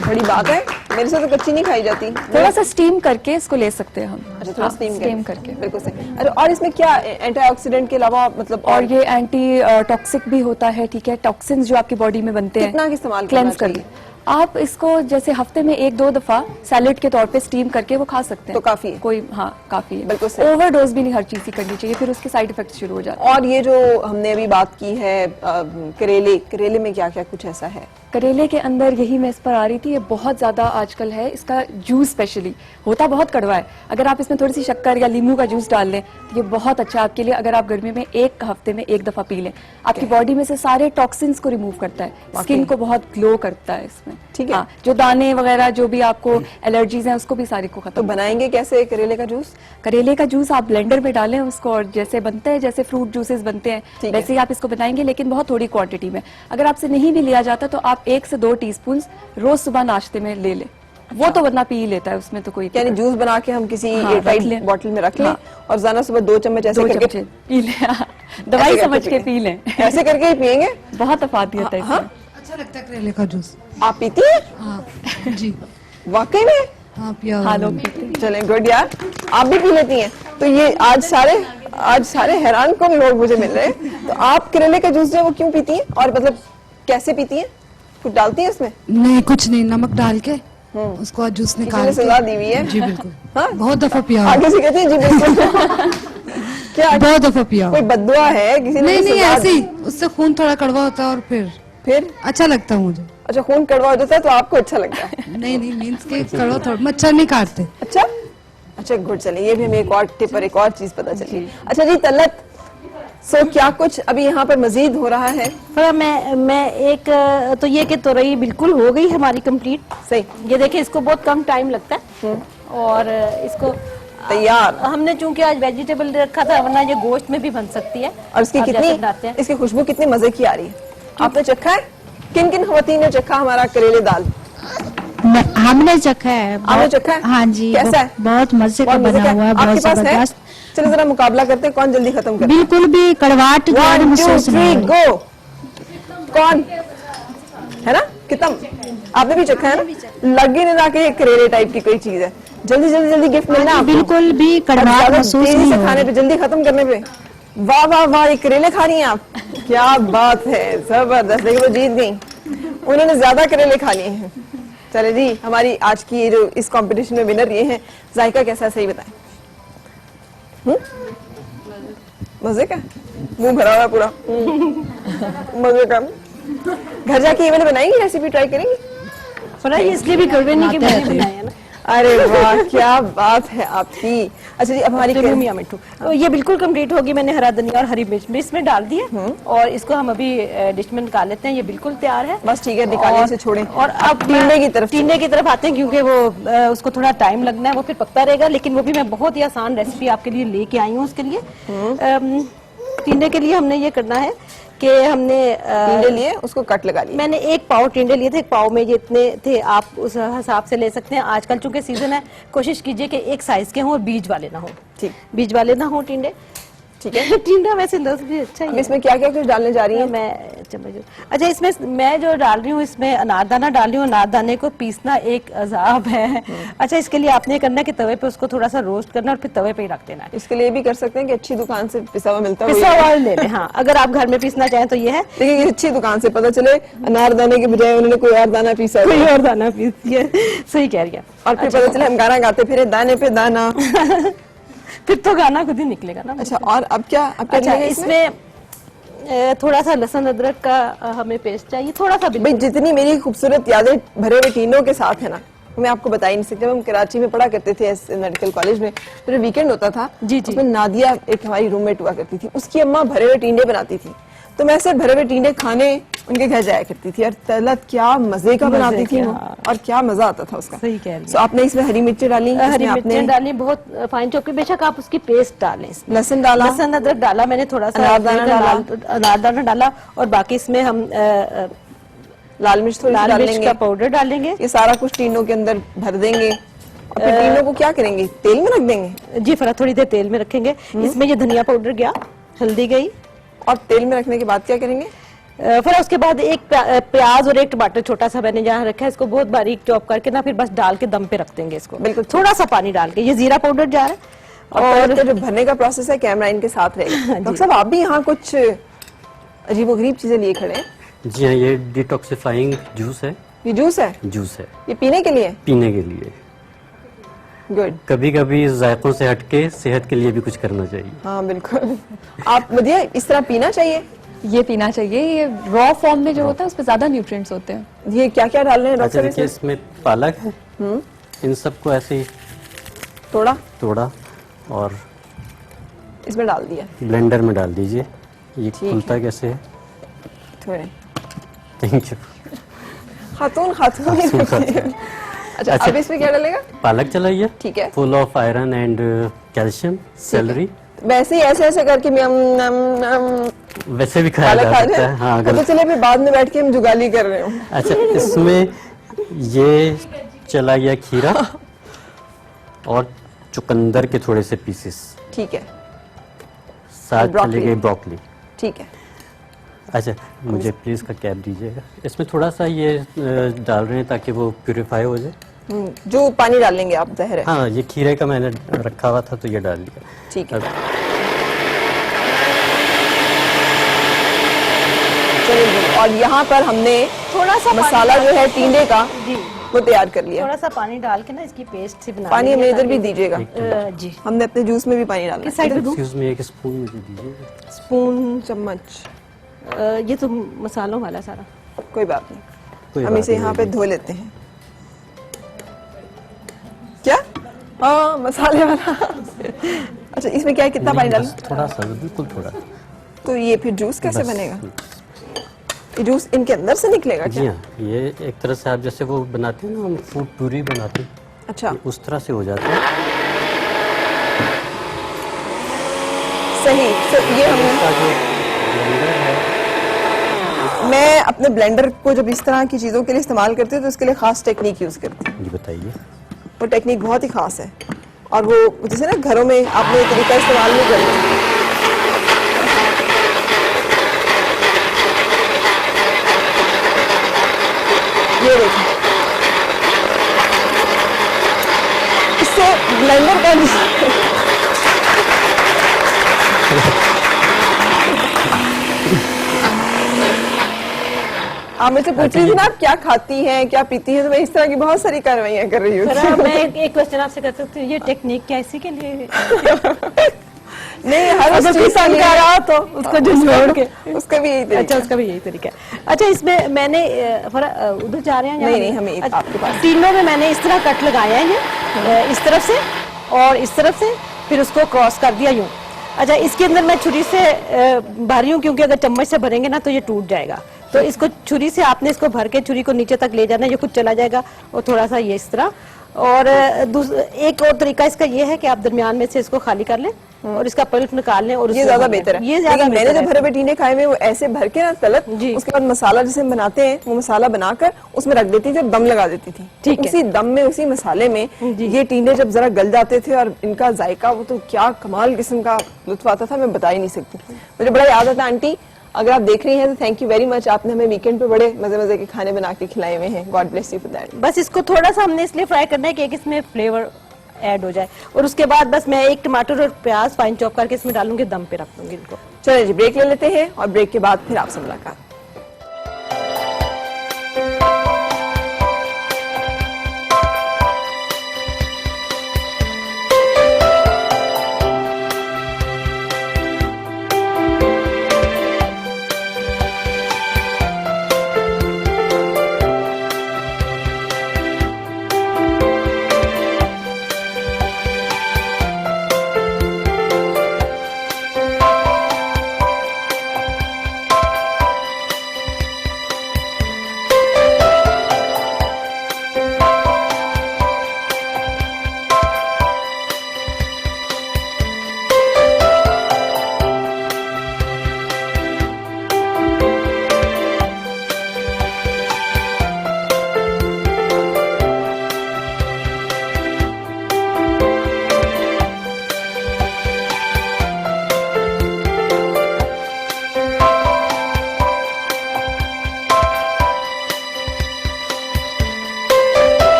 बड़ी बात है, मेरे से तो कच्ची नहीं खाई जाती। थोड़ा सा स्टीम करके इसको ले सकते हैं हम। अच्छा, थोड़ा स्टीम करके। बिल्कुल सही। अरे और इसमें क्या एंटीऑक्सीडेंट के अलावा मतलब और ये एंटी टॉक्सिक भी होता है, ठीक है। टॉक्सिन्स जो आपकी बॉडी में बनते हैं, कितना इस्तेमाल क्लेंस कर ले। आप इसको जैसे हफ्ते में 1-2 दफा सैलेड के तौर पे स्टीम करके वो खा सकते हैं, तो काफी है। कोई हाँ काफी है, बिल्कुल सही। ओवरडोज भी नहीं हर चीज की करनी चाहिए, फिर उसके साइड इफेक्ट शुरू हो जाते हैं। और ये जो हमने अभी बात की है करेले में क्या क्या कुछ ऐसा है? करेले के अंदर यही मैं इस पर आ रही थी, ये बहुत ज्यादा आजकल है, इसका जूस स्पेशली होता बहुत कड़वा है। अगर आप इसमें थोड़ी सी शक्कर या लीमू का जूस डाल लें तो ये बहुत अच्छा है आपके लिए। अगर आप गर्मी में एक हफ्ते में 1 दफा पी लें, आपकी बॉडी में से सारे टॉक्सिन्स को रिमूव करता है, स्किन को बहुत ग्लो करता है इसमें। ठीक है। हाँ, जो दाने वगैरह जो भी आपको एलर्जीज हैं उसको भी सारी को खत्म। तो बनाएंगे कैसे करेले का जूस? करेले का जूस आप ब्लेंडर में डालें उसको, और जैसे बनते हैं जैसे फ्रूट जूसेस बनते हैं वैसे ही आप इसको बनाएंगे, लेकिन बहुत थोड़ी क्वांटिटी में। अगर आपसे नहीं भी लिया जाता तो आप 1 से 2 टीस्पून रोज सुबह नाश्ते में ले लें। वो तो बंदा पी लेता है, उसमें तो कोई यानी जूस बना के हम किसी एयरटाइट बॉटल में रख लें और रोजाना सुबह 2 चम्मच ऐसे करके पी लें। दवाई समझ के पी लें। ऐसे करके ही पियेंगे, बहुत अफादियत है इसमें। अच्छा लगता है करेले का जूस। आप पीती हैं? हाँ जी, वाकई में? हाँ पिया। हाँ लोग पीते हैं। चलें, गुड यार, आप भी पी लेती हैं। तो ये आज सारे हैरान कौन लोग मुझे मिल रहे हैं। तो आप करेले का जूस जो है वो क्यों पीती हैं, और मतलब कैसे पीती हैं? कुछ डालती हैं उसमें? नहीं, कुछ नहीं, नमक डाल के उसको जूस निकाल के। सजा दी हुई है। जी बिल्कुल। हाँ? बहुत दफा पिया। आगे से कहती है जी बिल्कुल। क्या बहुत दफा पिया। कोई बददुआ है किसी ने? नहीं, ऐसे ही, उससे खून थोड़ा कड़वा होता है और फिर अच्छा लगता है मुझे। अच्छा, खून कड़वा हो जाता है तो आपको अच्छा लगता है? नहीं, मीन्स के कड़वा थोड़ा, मच्छर नहीं काटते। अच्छा, गुड। चलिए, ये भी हमें एक और टिप और एक और चीज पता चली। अच्छा जी, तलत सो क्या कुछ अभी यहाँ पर मजीद हो रहा है? हाँ, मैं एक तो ये कि तोरई बिल्कुल हो गई हमारी कंप्लीट। सही, ये देखिए इसको बहुत कम टाइम लगता है और इसको तैयार। हमने चूंकि आज वेजिटेबल रखा था, वरना ये गोश्त में भी बन सकती है। और इसकी आप जैसे कितनी, बनाते हैं। इसकी खुशबू कितनी मजे की आ रही है। आपने चखा है? किन किन खवातीन ने चखा हमारा करेले दाल? हमने चखा है। आपने चखा है? हाँ जी। कैसा है? बहुत मजे का बहुत मजे बना का हुआ है, आपके बहुत पास है? जबरदस्त। चलो जरा मुकाबला करते हैं, कौन जल्दी खत्म कर। बिल्कुल भी कड़वाहट जो है 1 2 महसूस नहीं 3 हो रही। गो। कौन है ना? कितना आपने भी चखा है ना? लगे नहीं रहा कि ये करेले टाइप की कोई चीज है। जल्दी जल्दी जल्दी गिफ्ट मिलना आपको। बिल्कुल भी कड़वाहट ज्यादा महसूस तेजी नहीं से हो खाने रही। पे, जल्दी खत्म करने पे। वाह वाह वाह, ये करेले खा रही हैं आप, क्या बात है, जबरदस्त। देखिए वो जीत गई, उन्होंने ज्यादा करेले खा लिए हैं। चले जी, हमारी आज की ये जो इस कंपटीशन में विनर ये हैं। जायका कैसा है सही बताएं? मजे का, मुंह भरा हुआ पूरा। मजे का। घर जाके ये वाले बनाएंगी, रेसिपी ट्राई करेंगी? फ्राई इसलिए भी कड़वे नहीं के मैंने बनाया है ना। अरे वाह, क्या बात है आपकी। अच्छा जी, अब हमारी मियां मिट्टू तो ये बिल्कुल कंप्लीट होगी। मैंने हरा धनिया और हरी मिर्च भी इसमें डाल दी है और इसको हम अभी डिश में निकाल लेते हैं। ये बिल्कुल तैयार है। बस ठीक है, निकालिए इसे, छोड़ें। और अब टींडे की तरफ, टींडे की तरफ आते हैं, क्योंकि वो उसको थोड़ा टाइम लगना है, वो फिर पकता रहेगा। लेकिन वो भी मैं बहुत ही आसान रेसिपी आपके लिए लेके आई हूँ। उसके लिए टींडे के लिए हमने ये करना है कि हमने टींडे लिए, उसको कट लगा लिए। मैंने 1 पाव टींडे लिए थे। 1 पाव में ये इतने थे, आप उस हिसाब से ले सकते हैं। आजकल चूंकि सीजन है, कोशिश कीजिए कि एक साइज के हों और बीज वाले ना हो। ठीक, बीज वाले ना हो टींडे। ठीक है। टींडा वैसे लफ्ज़ भी अच्छा ही है। इसमें क्या क्या कुछ डालने जा रही हैं? मैं चम्मच, अच्छा इसमें मैं जो डाल रही हूँ, इसमें अनारदाना डाल रही हूँ। अनारदाने को पीसना एक अजाब है। अच्छा, इसके लिए आपने करना है कि तवे पे उसको थोड़ा सा रोस्ट करना और फिर तवे पे ही रख देना है। इसके लिए भी कर सकते हैं कि अच्छी दुकान से पिसा हुआ मिलता है, पिसा हुआ ले लें। हाँ, अगर आप घर में पीसना चाहें तो ये है। देखिए ये अच्छी दुकान से, पता चले अनारदाने के बजाय उन्होंने कोई और दाना पीसा है। कोई और दाना पीस दिया। सही कह रही है। और फिर पता चले हम गाना गाते फिरे, दाने पे दाना। फिर तो गाना खुद ही निकलेगा ना। अच्छा, और अब क्या अच्छा, डलेगा इसमें थोड़ा सा लहसुन अदरक का हमें पेस्ट चाहिए, थोड़ा सा। भाई जितनी मेरी खूबसूरत यादें भरे हुए टीनों के साथ है ना, मैं आपको बता ही नहीं सकती। हम कराची में पढ़ा करते थे मेडिकल कॉलेज में, फिर वीकेंड होता था जी जी, उसमें नादिया एक हमारी रूममेट हुआ करती थी, उसकी अम्मा भरे हुए टींडे बनाती थी, तो मैं ऐसे भरे हुए टींडे खाने उनके घर जाया करती थी। और तलत क्या मजे का बनाती थी और क्या मजा आता था उसका। सही कह रही है। आपने इसमें हरी मिर्ची डाली, हरी मिर्ची डाली, बहुत फाइन चॉप की, बेशक आप उसकी पेस्ट डालें। लहसुन डाला, लहसुन अदरक डाला मैंने, थोड़ा सा अनारदाना डाला और बाकी इसमें हम लाल मिर्च, थोड़ी लाल मिर्च का पाउडर डालेंगे। ये सारा कुछ टीनों के अंदर भर देंगे और फिर टीनों को क्या करेंगे, तेल में रख देंगे? जी, फरा थोड़ी देर तेल में रखेंगे। इसमें ये धनिया पाउडर गया, हल्दी गई, और तेल में रखने के बाद क्या करेंगे? फिर उसके बाद एक प्याज और एक टमाटर छोटा सा मैंने जहाँ रखा है, इसको बहुत बारीक चॉप करके ना फिर बस डाल के दम पे रख देंगे इसको, बिल्कुल थोड़ा सा पानी डाल के। ये जीरा पाउडर जा रहा है और जो भरने का प्रोसेस है कैमरा इनके साथ रहेगा। डॉक्टर साहब आप भी यहाँ कुछ अजीबोगरीब चीजें लिए खड़े हैं। जी हाँ, ये डिटॉक्सिफाइंग जूस है। ये जूस है? जूस है। ये पीने के लिए? पीने के लिए। गुड। कभी कभी जायकों से हटके सेहत के लिए भी कुछ करना चाहिए। हाँ बिल्कुल। आप बताइए, इस तरह पीना चाहिए? ये पीना चाहिए। ये रॉ फॉर्म में जो होता है उसमें ज्यादा न्यूट्रिएंट्स होते हैं। ये क्या क्या डाल रहे हैं अच्छा, डॉक्टर? देखिए इसमें पालक है, इन सबको ऐसे ही तोड़ा और इसमें डाल दिया, ब्लेंडर में डाल दीजिए। ये खुलता कैसे है? थोड़े। Thank you. खातून अच्छा, अब इसमें क्या डालेगा? पालक चलाइए, ठीक है, full of iron and calcium. Salary वैसे ही ऐसे करके वैसे भी खाया जा सकता है। हाँ, तो चलिए फिर बाद में बैठ के हम जुगाली कर रहे हो। अच्छा, इसमें ये चला गया खीरा और चुकंदर के थोड़े से पीसेस। ठीक है, साथ चले गए ब्रोकली। ठीक है। अच्छा, मुझे प्लीज का कैप दीजिएगा। इसमें थोड़ा सा ये डाल रहे हैं ताकि वो प्यूरिफाई हो जाए। जो पानी डालेंगे आप, जहर है? हाँ, ये खीरे का मैंने रखा हुआ था तो ये डाल दिया। ठीक है, चलिए। और यहाँ पर हमने थोड़ा सा मसाला जो है टींडे का वो तैयार कर लिया। थोड़ा सा पानी डाल के ना इसकी पेस्ट से बना। पानी हमें इधर भी दीजिएगा जी, हमने अपने जूस में भी पानी डाला। किस साइड पे दूं? एक्सक्यूज मी, एक स्पून मुझे दीजिएगा। स्पून, चम्मच? ये तो मसालों वाला सारा। कोई बात नहीं, हम इसे यहाँ पे धो लेते हैं। क्या? हाँ, मसाले वाला। अच्छा, इसमें क्या है, कितना पानी डालूं? थोड़ा सा, बिल्कुल थोड़ा। तो ये फिर जूस कैसे बस। बनेगा? ये जूस इनके अंदर से निकलेगा जी क्या? हाँ, ये एक तरह से आप जैसे वो बनाते हैं ना, हम फ्रूट प्यूरी बनाते हैं, अच्छा, ये उस तरह से हो जाता है। सही। तो ये हमने, इसका जो ब्लेंडर है, मैं अपने ब्लेंडर को जब इस तरह की चीज़ों के लिए इस्तेमाल करती हूँ तो इसके लिए खास टेक्निक यूज़ करती हूँ। जी बताइए। वो टेक्निक बहुत ही खास है और वो जैसे ना घरों में आपने ये तरीका इस्तेमाल नहीं करना। ये देखिए, इससे ब्लेंडर का आप मुझसे पूछ रही थी ना आप क्या खाती हैं क्या पीती हैं, तो मैं इस तरह की बहुत सारी कार्रवाइयां कर रही जरा हूँ। मैं एक क्वेश्चन आपसे कर सकती हूँ, ये टेक्निक क्या इसी के लिए? नहीं, हर अगर उस चीज़ पसंद के लिए- आ रहा तो उसको झंझोड़ के, उसका भी यही तरीका अच्छा उसका भी यही तरीका है। अच्छा इसमें मैंने उधर जा रहे हैं या नहीं, नहीं, हमें अच्छा, आपके पास। तीनों में मैंने इस तरह कट लगाया है ये, इस तरफ से और इस तरफ से, फिर उसको क्रॉस कर दिया यूं। अच्छा इसके अंदर मैं छुरी से भर रही हूँ क्योंकि अगर चम्मच से भरेंगे ना तो ये टूट जाएगा, तो इसको छुरी से आपने इसको भर के छुरी को नीचे तक ले जाना है, ये कुछ चला जाएगा और थोड़ा सा ये इस तरह। और एक और तरीका इसका ये है कि आप दरमियान में से इसको खाली कर लें और इसका पल्प निकाल लें और ये उसमें ज्यादा भर लें। बेहतर है। ये ज्यादा लेकिन मैंने बेहतर जो है। भरे बेटीने खाए हुए वो ऐसे भर के ना तलत, जी। उसके बाद मसाला जिसे हम बनाते हैं वो मसाला बनाकर उसमें रख देती थी और दम लगा देती थी। ठीक तो है। उसी दम में उसी मसाले में जी। ये टींडे जब जरा गल जाते थे और इनका जायका वो तो क्या कमाल किस्म का लुत्फ आता था, मैं बता ही नहीं सकती। मुझे बड़ा याद आता आंटी, अगर आप देख रही हैं तो थैंक यू वेरी मच, आपने हमें वीकेंड पे बड़े मजे मजे के खाने बना के खिलाए हुए हैं। God bless you for that. बस इसको थोड़ा सा हमने इसलिए फ्राई करना है कि एक इसमें फ्लेवर ऐड हो जाए, और उसके बाद बस मैं एक टमाटर और प्याज फाइन चॉप करके इसमें डालूंगी, दम पे रख दूंगी इनको। चलिए जी ब्रेक ले लेते हैं और ब्रेक के बाद फिर आपसे मुलाकात।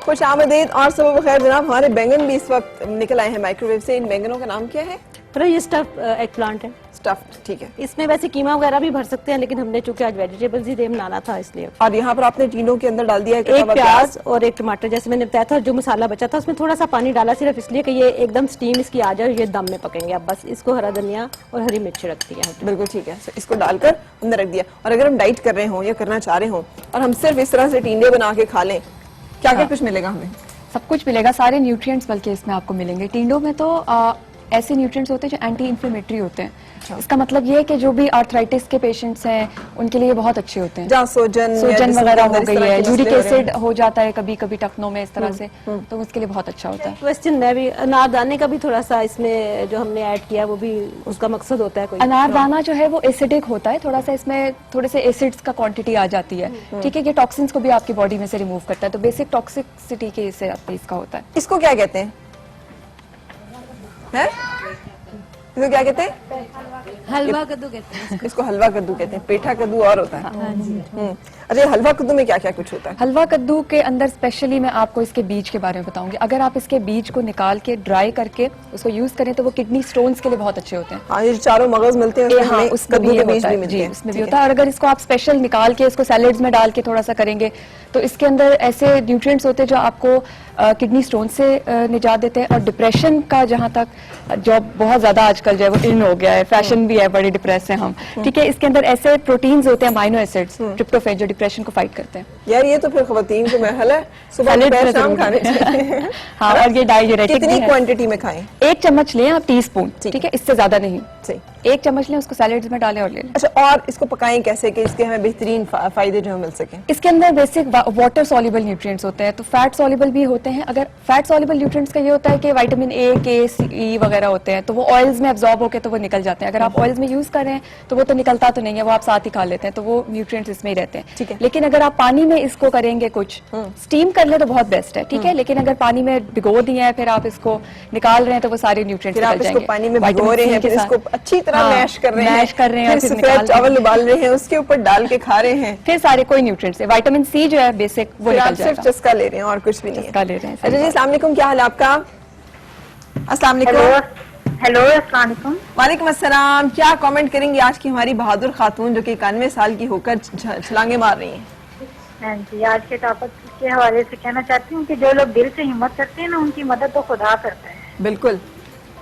खुश आमदीद और सब बखैर जनाब। हमारे बैंगन भी इस वक्त निकल आए हैं माइक्रोवेव से। इन बैंगनों का नाम क्या है? ये स्टफ एग प्लांट है। स्टफ्ड, ठीक है। इसमें वैसे कीमा वगैरह भी भर सकते हैं, लेकिन हमने चूंकि आज वेजिटेबल्स ही बनाना था इसलिए। और यहाँ पर आपने टीनों के अंदर डाल दिया है एक प्याज और एक टमाटर, जैसे मैंने बताया था। जो मसाला बचा था उसमें थोड़ा सा पानी डाला सिर्फ इसलिए कि ये एकदम स्टीम इसकी आ जाए, ये दम में पकेंगे। अब बस इसको हरा धनिया और हरी मिर्च रख दिया। बिल्कुल ठीक है, इसको डालकर हमने रख दिया। और अगर हम डाइट कर रहे हों या करना चाह रहे हों और हम सिर्फ इस तरह से टींडे बना के खा लें, क्या क्या कुछ मिलेगा हमें? सब कुछ मिलेगा, सारे न्यूट्रिएंट्स बल्कि इसमें आपको मिलेंगे। टींडों में तो ऐसे न्यूट्रिएंट्स होते हैं जो एंटी इन्फ्लेमेटरी होते हैं। इसका मतलब ये है कि जो भी आर्थराइटिस के पेशेंट्स हैं उनके लिए बहुत अच्छे होते हैं। जहाँ सोजन वगैरह हो गई है, यूरिक एसिड हो जाता है कभी कभी टखनों में इस तरह से, तो उसके लिए बहुत अच्छा होता है। क्वेश्चन मैं भी, अनारदाने का भी थोड़ा सा इसमें जो हमने ऐड किया वो भी उसका मकसद होता है कोई? अनारदाना जो है वो एसिडिक होता है, थोड़ा सा इसमें थोड़े से एसिड्स का क्वांटिटी आ जाती है। ठीक है, ये टॉक्सिन्स को भी आपकी बॉडी में से रिमूव करता है, तो बेसिक टॉक्सिसिटी के इससे इसका होता है। इसको क्या कहते हैं? इसको क्या कहते हैं? हलवा कद्दू कहते हैं इसको हलवा कद्दू कहते हैं। पेठा कद्दू और होता है। अच्छा, ये हलवा कद्दू में क्या क्या कुछ होता है? हलवा कद्दू के अंदर स्पेशली मैं आपको इसके बीज के बारे में बताऊंगी। अगर आप इसके बीज को निकाल के ड्राई करके उसको यूज करें तो वो किडनी स्टोन्स के लिए बहुत अच्छे होते हैं। हाँ, ये चारों मगज मिलते हैं, हाँ, उसमें कद्दू भी के ये बीज होता भी है मिलते जी, हैं। उसमें भी होता है। और अगर इसको आप स्पेशल निकाल के इसको सैलेड्स में डाल के थोड़ा सा करेंगे तो इसके अंदर ऐसे न्यूट्रिएंट्स होते हैं जो आपको किडनी स्टोन से निजात देते हैं। और डिप्रेशन का जहां तक जो बहुत ज्यादा आजकल जो है वो इन हो गया है, फैशन भी है, बड़े डिप्रेस हैं हम, ठीक है। इसके अंदर ऐसे प्रोटीन्स होते हैं, अमाइनो एसिड्स, ट्रिप्टोफैन, जो डिप्रेशन को फाइट करते हैं। यार ये तो फिर खवातीन को महल है, सुबह सैलेड दोपहर में शाम जरूर खाने है। चाहिए। हाँ, और ये डाइजेरेटिक कितनी भी है। क्वांटिटी में खाएं? 1 चम्मच लें आप, टीस्पून, ठीक है, इससे ज्यादा नहीं। सही। 1 चम्मच लें, उसको सैलेड्स में डालें और ले लें। अच्छा, और इसको पकाएं कैसे कि इसके हमें बेहतरीन फायदे जो मिल सके? इसके अंदर बेसिक वाटर सॉल्युबल न्यूट्रिएंट्स होते हैं, तो फैट सॉल्युबल भी होते हैं। अगर फैट सॉल्युबल न्यूट्रिएंट्स का ये होता है कि विटामिन ए, के, सी वगैरह होते हैं, तो वो ऑयल्स में एब्जॉर्ब होकर तो वो निकल जाते हैं। अगर आप ऑयल्स में यूज कर रहे हैं तो वो तो निकलता तो नहीं है, वो आप साथ ही खा लेते हैं, तो वो न्यूट्रिएंट्स इसमें ही रहते हैं। ठीक है। लेकिन अगर आप पानी में इसको करेंगे, कुछ स्टीम कर ले तो बहुत बेस्ट है, ठीक है। लेकिन अगर पानी में भिगो दिया है, फिर आप इसको निकाल रहे हैं तो वो सारे न्यूट्रिएंट्स फिर आप निकल इसको जाएंगे। पानी में भिगो रहे हैं, फिर इसको अच्छी तरह मैश कर रहे हैं, मैश कर रहे हैं, फिर सफेद चावल उबाल रहे हैं, उसके ऊपर डाल के खा रहे हैं, फिर सारे कोई न्यूट्रिएंट्स है। विटामिन सी जो है बेसिक वो फिर आप निकल सिर्फ जाएगा। चस्का ले रहे हैं और कुछ भी नहीं है। चस्का ले रहे हैं। अच्छा जी, अस्सलाम वालेकुम, क्या हाल है आपका? अस्सलाम वालेकुम। हेलो, अस्सलाम वालेकुम। वालेकुम अस्सलाम। क्या कमेंट करेंगी आज की हमारी बहादुर खातून जो कि 91 साल की होकर छलांगे मार रही हैं? हाँ जी, आज के टॉपिक के हवाले से कहना चाहती हूँ कि जो लोग दिल से हिम्मत करते हैं ना, उनकी मदद तो खुदा करता है। बिल्कुल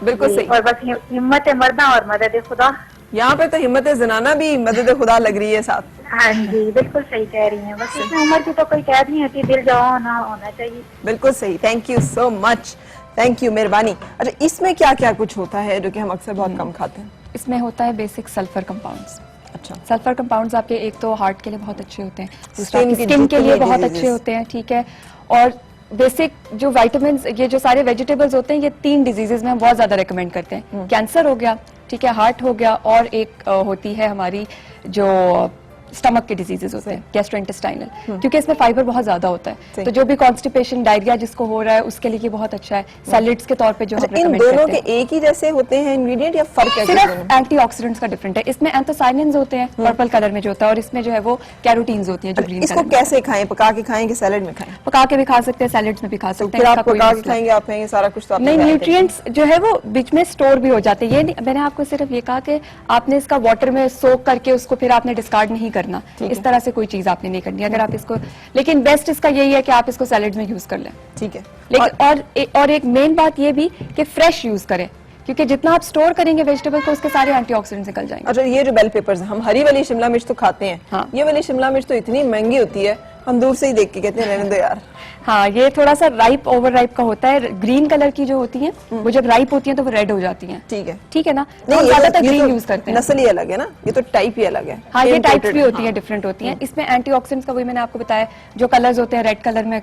बिल्कुल सही। और बस हिम्मत मर्दा और मदद खुदा। यहाँ पे तो हिम्मत जनाना भी मदद खुदा लग रही है साथ। हाँ जी, बिल्कुल सही कह रही हैं। बस इसमें उम्र की तो कोई कैद नहीं होती, दिल जवान होना चाहिए। बिल्कुल सही। Thank you so much, thank you, मेहरबानी। अच्छा, इसमें क्या क्या कुछ होता है जो कि हम अक्सर बहुत कम खाते हैं? इसमें होता है बेसिक सल्फर कंपाउंड्स। अच्छा, सल्फर कंपाउंड्स आपके एक तो हार्ट के लिए बहुत अच्छे होते हैं, Skin की स्किन के लिए जितनी बहुत diseases। अच्छे होते हैं, ठीक है। और बेसिक जो विटामिन्स, ये जो सारे वेजिटेबल्स होते हैं, ये 3 डिजीजेज में हम बहुत ज्यादा रेकमेंड करते हैं। कैंसर हो गया, ठीक है, हार्ट हो गया, और एक होती है हमारी जो स्टमक के डिजीजेज होते हैं, गैस्ट्रोइंटेस्टाइनल, क्योंकि इसमें फाइबर बहुत ज्यादा होता है। तो जो भी कॉन्स्टिपेशन, डायरिया जिसको हो रहा है, उसके लिए ये बहुत अच्छा है। सैलेड्स के तौर पे जो हम इन recommend दोनों करते के हैं। एक ही जैसे होते हैं इंग्रेडिएंट या फर्क है? सिर्फ एंटीऑक्सीडेंट्स का डिफरेंट है। इसमें एंथोसाइनिन्स होते हैं पर्पल कलर में जो होता है, और इसमें जो है वो कैरोटीन्स होती हैं जो ग्रीन इसको कलर में। कैसे खाएं? पका के खाएं कि सैलेड में खाएं? पका के भी खा सकते हैं, सैलेड्स में भी खा सकते फिर हैं। आप इसका कोई पका के मसला खाएंगे, आप खाएंगे सारा कुछ तो आप नहीं, न्यूट्रिएंट्स जो है वो बीच में स्टोर भी हो जाते हैं। ये नहीं, मैंने आपको सिर्फ ये कहा कि आपने इसका वाटर में सोक करके उसको फिर आपने डिस्कार्ड नहीं करना, इस तरह से कोई चीज आपने नहीं करनी अगर आप इसको। लेकिन बेस्ट इसका यही है कि आप इसको सैलेड में यूज कर लें, ठीक है। लेकिन और एक मेन बात ये भी कि फ्रेश यूज करें, क्योंकि जितना आप स्टोर करेंगे वेजिटेबल को, उसके सारे एंटीऑक्सीडेंट्स निकल जाएंगे। अच्छा, ये जो बेल पेपर्स हम हरी वाली शिमला मिर्च तो खाते हैं, हाँ। ये वाली शिमला मिर्च तो इतनी महंगी होती है, हम दूर से ही देख के कहते हैं रहने दो यार। हाँ, ये थोड़ा सा राइप ओवर राइप का होता है। ग्रीन कलर की जो होती है वो जब राइप होती है तो वो रेड हो जाती है, ठीक है, ठीक है ना। नहीं, हम ये ज्यादातर ये ग्रीन तो यूज करते हैं। नस्ल ही अलग है ना, ये तो टाइप ही अलग है। हाँ, ये टाइप्स भी Imported, होती हैं, डिफरेंट होती हैं। इसमें एंटीऑक्सीडेंट्स का वही मैंने आपको बताया, जो कलर्स होते हैं, रेड कलर में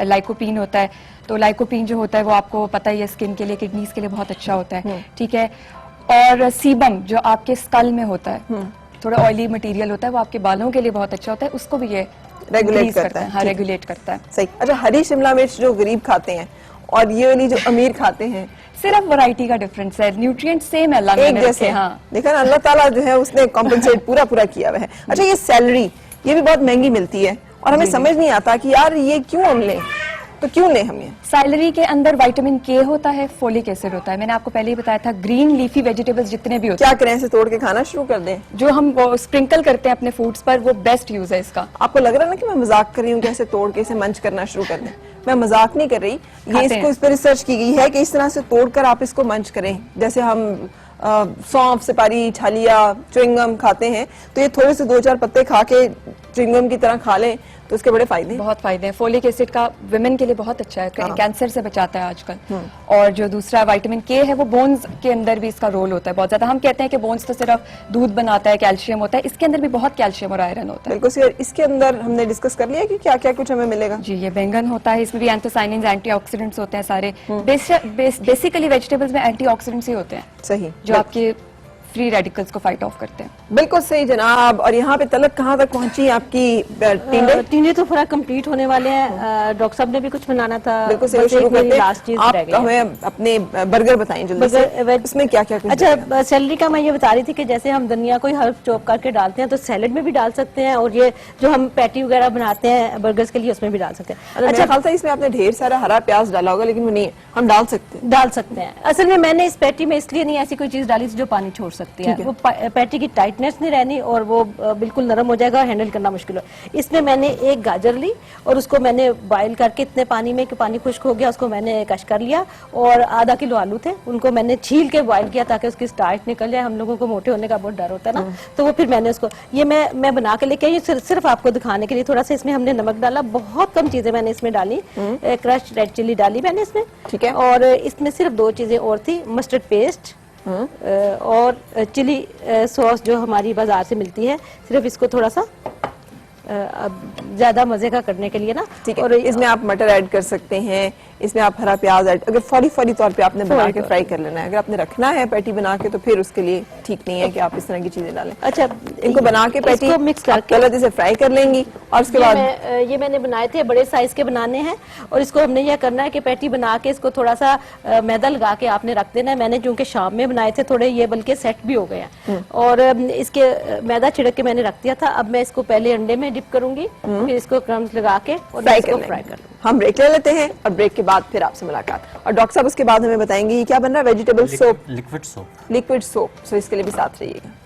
लाइकोपीन होता है, तो लाइकोपीन जो होता है वो आपको पता ही है, स्किन के लिए, किडनीज के लिए बहुत अच्छा होता है, ठीक है। और सीबम जो आपके स्कल में होता है, थोड़ा ऑयली मटेरियल होता है, वो आपके बालों के लिए बहुत अच्छा होता है, उसको भी ये रेगुलेट करता है। हाँ, रेगुलेट करता है। सही। अच्छा, हरी शिमला मिर्च जो गरीब खाते हैं और ये वाली जो अमीर खाते हैं, सिर्फ वैरायटी का डिफरेंस है, न्यूट्रिएंट सेम है, अल्लाह एक ने जैसे। रखे, हाँ। देखा ना, अल्लाह ताला जो है उसने कॉम्पेंसेट पूरा किया हुआ है। अच्छा, ये सैलरी ये भी बहुत महंगी मिलती है और हमें समझ नहीं आता कि यार ये क्यों हम लें, तो क्यों लें हम ये? सैलरी के अंदर विटामिन के होता है, फोलिक एसिड होता है। मैंने आपको पहले ही बताया था, ग्रीन लीफी वेजिटेबल्स जितने भी होते क्या करें, से तोड़ के खाना शुरू कर दें? हैं जो हम वो स्प्रिंकल करते हैं अपने फूड्स पर, वो बेस्ट यूज है इसका। आपको लग रहा है ना कि मैं मजाक कर रही हूँ, कैसे तोड़ के इसे मंच करना शुरू कर दें? मैं मजाक नहीं कर रही, ये इसको इस पर रिसर्च की गई है कि इस तरह से तोड़कर आप इसको मंच करें, जैसे हम सौंफ, सिपारी, छालिया, च्युइंगम खाते हैं, तो ये थोड़े से 2-4 पत्ते खा के च्युइंगम की तरह खा लें तो उसके बड़े फायदे हैं। बहुत फायदे हैं। फोलिक एसिड का विमेन के लिए बहुत अच्छा है, कैंसर से बचाता है आजकल। और जो दूसरा विटामिन के है, वो बोन्स के अंदर भी इसका रोल होता है बहुत ज्यादा। हम कहते हैं कि बोन्स तो सिर्फ दूध बनाता है, कैल्शियम होता है, इसके अंदर भी बहुत कैल्शियम और आयरन होता है। बिल्कुल सही। इसके अंदर हमने डिस्कस कर लिया कि क्या क्या कुछ हमें मिलेगा। जी, ये बैंगन होता है, इसमें भी एंथोसाइनिन्स, एंटीऑक्सीडेंट्स होते हैं सारे। बेसिकली वेजिटेबल्स में एंटीऑक्सीडेंट्स ही होते हैं, सही, जो आपके फ्री रेडिकल्स को फाइट ऑफ करते हैं। बिल्कुल सही जनाब। और यहाँ पे तलक कहाँ तक पहुंची आपकी टींडे? टींडे तो पूरा कंप्लीट होने वाले हैं। डॉक्टर साहब ने भी कुछ बनाना था। बिल्कुल सही, शुरू करते हैं। लास्ट चीज रह गई आप हमें अपने बर्गर बताएं जल्दी से, इसमें क्या क्या कुछ अच्छा सैलरी का मैं ये बता रही थी कि जैसे हम धनिया कोई हर्ब चॉप करके डालते हैं तो सैलेड में भी डाल सकते हैं, और ये जो हम पैटी वगैरह बनाते हैं बर्गर्स के लिए उसमें भी डाल सकते हैं। अच्छा ख्याल था इसमें आपने ढेर सारा हरा प्याज डाला होगा, लेकिन वो नहीं है, हम डाल सकते हैं। असल में मैंने इस पैटी में इसलिए नहीं ऐसी कोई चीज डाली थी जो पानी छोड़ सकती है। वो पैटी की टाइटनेस नहीं रहनी और वो बिल्कुल नरम हो जाएगा, हैंडल करना मुश्किल हो। इसमें मैंने एक गाजर ली और उसको मैंने बॉईल करके इतने पानी में कि पानी खुश्क हो गया उसको मैंने कश कर लिया, और आधा किलो आलू थे उनको मैंने छील के बॉईल किया ताकि उसकी स्टार्च निकल जाए। हम लोगों को मोटे होने का बहुत डर होता है ना, तो वो फिर मैंने उसको ये मैं बना के लेके आई सिर्फ आपको दिखाने के लिए। थोड़ा सा इसमें हमने नमक डाला, बहुत कम चीजें मैंने इसमें डाली, क्रश रेड चिली डाली मैंने इसमें, ठीक है। और इसमें सिर्फ 2 चीजें और थी, मस्टर्ड पेस्ट और चिली सॉस जो हमारी बाजार से मिलती है। सिर्फ इसको थोड़ा सा ज्यादा मजे का करने के लिए ना, ठीक है। और इसमें आप मटर ऐड कर सकते हैं, इसमें आप हरा प्याज ऐड, अगर फौरी तौर पे आपने बना के फ्राई कर लेना है। अगर आपने रखना है पैटी बना के तो फिर उसके लिए ठीक नहीं है कि आप इस तरह की चीजें डालें। अच्छा इनको बना के पैटी मिक्स करके गलत से फ्राई कर लेंगी, और उसके बाद ये मैंने बनाए थे, बड़े साइज के बनाने हैं, और इसको हमने यह करना है कि पैटी बना के इसको थोड़ा सा मैदा लगा के आपने रख देना है। मैंने चूंकि शाम में बनाए थे थोड़े, ये बल्कि सेट भी हो गए हैं, और इसके मैदा छिड़क के मैंने रख दिया था। अब मैं इसको पहले अंडे में डिप करूंगी, फिर इसको क्रम्स लगा के और फ्राई कर लूंगी। हम ब्रेक ले लेते हैं और ब्रेक के बाद फिर आपसे मुलाकात। और डॉक्टर साहब उसके बाद हमें बताएंगे ये क्या बन रहा है, वेजिटेबल सोप, लिक्विड सोप। सो इसके लिए भी साथ रहिएगा।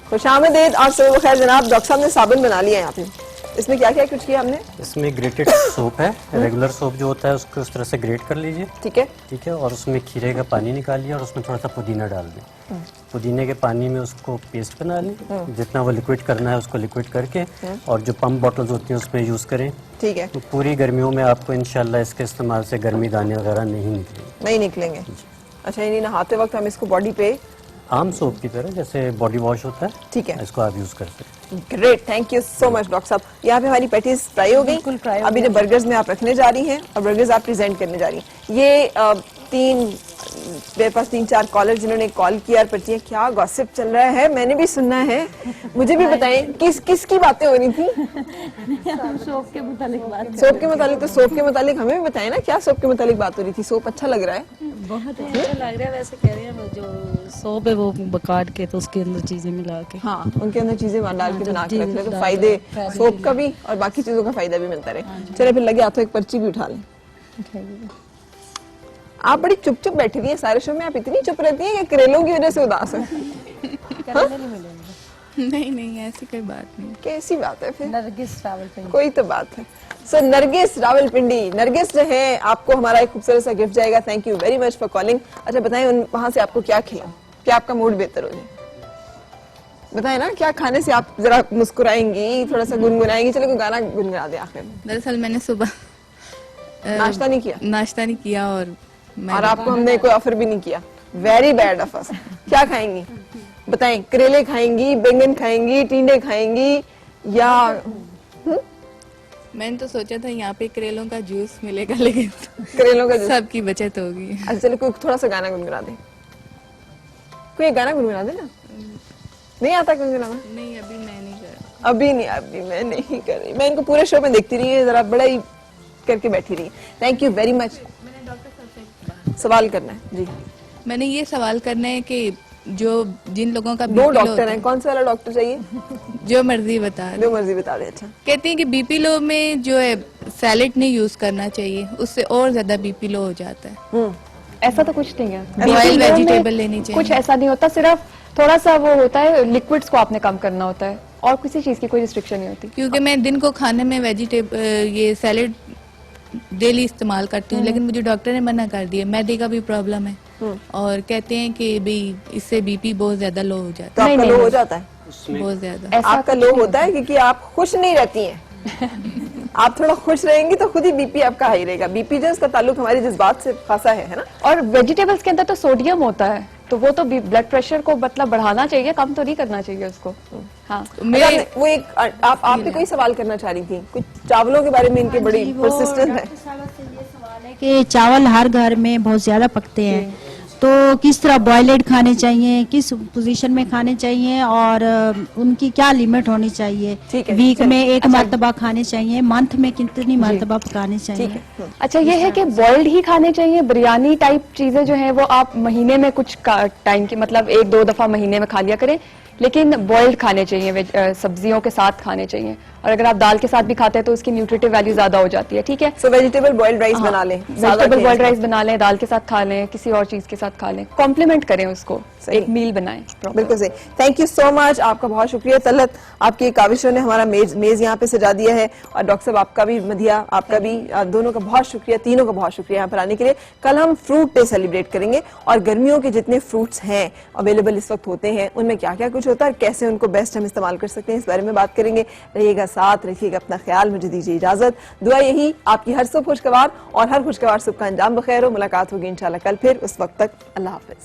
खुशामदीद और सुबह बखैर जनाब। डॉक्टर साहब ने साबुन बना लिया है यहाँ पे, इसमें क्या क्या कुछ किया हमने? इसमें ग्रेटेड सोप है, रेगुलर सोप जो होता है उसको उस तरह से ग्रेट कर लीजिए, ठीक है। और उसमें खीरे का पानी निकालिए और उसमें थोड़ा सा पुदीना डाल दें। पुदीने के पानी में उसको पेस्ट बना लें, जितना वो लिक्विड करना है उसको लिक्विड करके, और जो पंप बॉटल्स होती हैं उसमें यूज करें, ठीक है। तो पूरी गर्मियों में आपको इंशाल्लाह इसके इस्तेमाल से गर्मी दाने वगैरह नहीं निकलेंगे। अच्छा, यानी नहाते वक्त हम इसको बॉडी पे आम सोप की तरह जैसे बॉडी वॉश होता है, ठीक है, इसको आप यूज कर सकते हैं। Great, thank you so much doctor साहब। यहाँ पे हमारी पैटीज फ्राई हो गई, अभी जो बर्गर्स में आप रखने जा रही हैं और बर्गर्स आप प्रेजेंट करने जा रही हैं। ये मेरे पास 3-4 कॉलर जिन्होंने कॉल किया और पर्चियां, क्या गॉसिप चल रहा है, मैंने भी सुनना है, मुझे भी बताएं किसकी बातें हो रही थी? सोप के मुतालिक तो सोप के मुतालिक हमें भी बताएं ना, क्या सोप के मुतालिक बात हो रही थी? सोप अच्छा लग रहा है, बहुत अच्छा लग रहा है। वैसे कह रहे हैं जो सोप है वो काट के तो उसके अंदर चीजें मिला के, हाँ उनके अंदर चीजें डाल के बना के रख ले, तो फायदे सोप का भी और बाकी चीजों का फायदा भी मिलता रहे। चले फिर लगे हाथों एक पर्ची भी उठा लें। आप बड़ी चुप चुप बैठी हुई हैं सारे शो में, आप इतनी चुप रहती हैं कि करेलों की वजह से उदास है? नहीं ऐसी कोई बात नहीं। कैसी बात है फिर? नरगिस रावलपिंडी कोई तो बात है। सो नरगिस रावलपिंडी, नरगिस जो है आपको हमारा एक खूबसूरत सा गिफ्ट जाएगा। Thank you very much for calling. अच्छा बताएं वहां से आपको क्या खिला, क्या आपका मूड बेहतर हो जाए? बताएं ना, क्या खाने से आप जरा मुस्कुराएंगी, थोड़ा सा गुनगुनाएंगी? चलो कोई गाना गुनगुना दे आखिर में। दरअसल मैंने सुबह नाश्ता नहीं किया और आपको हमने कोई ऑफर भी नहीं किया। Very bad of us. क्या खाएंगी बताएं? करेले खाएंगी, बैंगन खाएंगी, टींडे खाएंगी, या मैंने तो सोचा था यहाँ पे करेलों का जूस मिलेगा, लेकिन करेलों का जूस सबकी बचत होगी। अच्छा चलो कोई थोड़ा सा गाना गुनगुना दे, कोई गाना गुनगुना दे ना। नहीं आता गुनगुनाना? नहीं अभी मैं नहीं कर रही। मैं इनको पूरे शो में देखती रही है, जरा बड़ा ही करके बैठी रही। Thank you very much. सवाल करना है जी। मैंने ये सवाल करना है कि जो जिन लोगों का दो डॉक्टर हैं, कौन सा वाला डॉक्टर चाहिए? जो मर्जी बता दे। अच्छा, कहते हैं कि बीपी लो में जो है सैलेड नहीं यूज करना चाहिए, उससे और ज्यादा बीपी लो हो जाता है। ऐसा तो कुछ नहीं है, बॉइल्ड वेजिटेबल लेनी चाहिए। कुछ ऐसा नहीं होता, सिर्फ थोड़ा सा वो होता है, लिक्विड्स को आपने कम करना होता है, और किसी चीज की कोई रिस्ट्रिक्शन नहीं होती। क्योंकि मैं दिन को खाने में वेजिटेबल ये सैलेड डेली इस्तेमाल करती हूँ, लेकिन मुझे डॉक्टर ने मना कर दिया, मैदे का भी प्रॉब्लम है, और कहते हैं कि भाई इससे बीपी बहुत ज्यादा लो हो जाता है। तो आपका लो हो जाता है? बहुत ज्यादा आपका लो होता है क्योंकि आप खुश नहीं रहती हैं। आप थोड़ा खुश रहेंगी तो खुद ही बीपी आपका हाई रहेगा। बीपी जो उसका ताल्लुक हमारी जज्बात से खासा है ना। और वेजिटेबल्स के अंदर तो सोडियम होता है, तो वो तो ब्लड प्रेशर को मतलब बढ़ाना चाहिए, कम तो नहीं करना चाहिए उसको। हाँ, वो एक आप भी कोई सवाल करना चाह रही थी, कुछ चावलों के बारे में इनके बड़ी परसिस्टेंट है कि चावल हर घर में बहुत ज्यादा पकते हैं, तो किस तरह बॉयलेड खाने चाहिए, किस पोजीशन में खाने चाहिए और उनकी क्या लिमिट होनी चाहिए, वीक में एक मरतबा खाने चाहिए, मंथ में कितनी मरतबा पकाने चाहिए। अच्छा, ये है कि बॉइल्ड ही खाने चाहिए। बिरयानी टाइप चीजें जो हैं वो आप महीने में कुछ टाइम की मतलब 1-2 दफा महीने में खा लिया करें, लेकिन बॉइल्ड खाने चाहिए, सब्जियों के साथ खाने चाहिए। और अगर आप दाल के साथ भी खाते हैं तो उसकी न्यूट्रिटिव वैल्यू ज्यादा हो जाती है। ठीक है, सो वेजिटेबल बॉइल्ड राइस बना लें, वेजिटेबल बॉइल्ड राइस बना लें, दाल के साथ खा लें, किसी और चीज के साथ खा लें, कॉम्प्लीमेंट करें उसको, एक मील बनाएं। बिल्कुल सही। थैंक यू सो मच, आपका बहुत शुक्रिया तलत, आपकी काविशों ने हमारा मेज यहाँ पे सजा दिया है। और डॉक्टर साहब आपका भी, मदिया आपका भी, दोनों का बहुत शुक्रिया, तीनों का बहुत शुक्रिया यहाँ पर आने के लिए। कल हम फ्रूट डे सेलिब्रेट करेंगे और गर्मियों के जितने फ्रूट्स हैं अवेलेबल इस वक्त होते हैं उनमें क्या क्या कुछ होता है, कैसे उनको बेस्ट हम इस्तेमाल कर सकते हैं, इस बारे में बात करेंगे। रहिएगा साथ, रखिएगा अपना ख्याल, मुझे दीजिए इजाजत। दुआ यही आपकी हर सुबह खुशगवार और हर खुशगवार सुबह का अंजाम बखैर हो। मुलाकात होगी इंशाल्लाह कल फिर, उस वक्त तक अल्लाह हाफिज।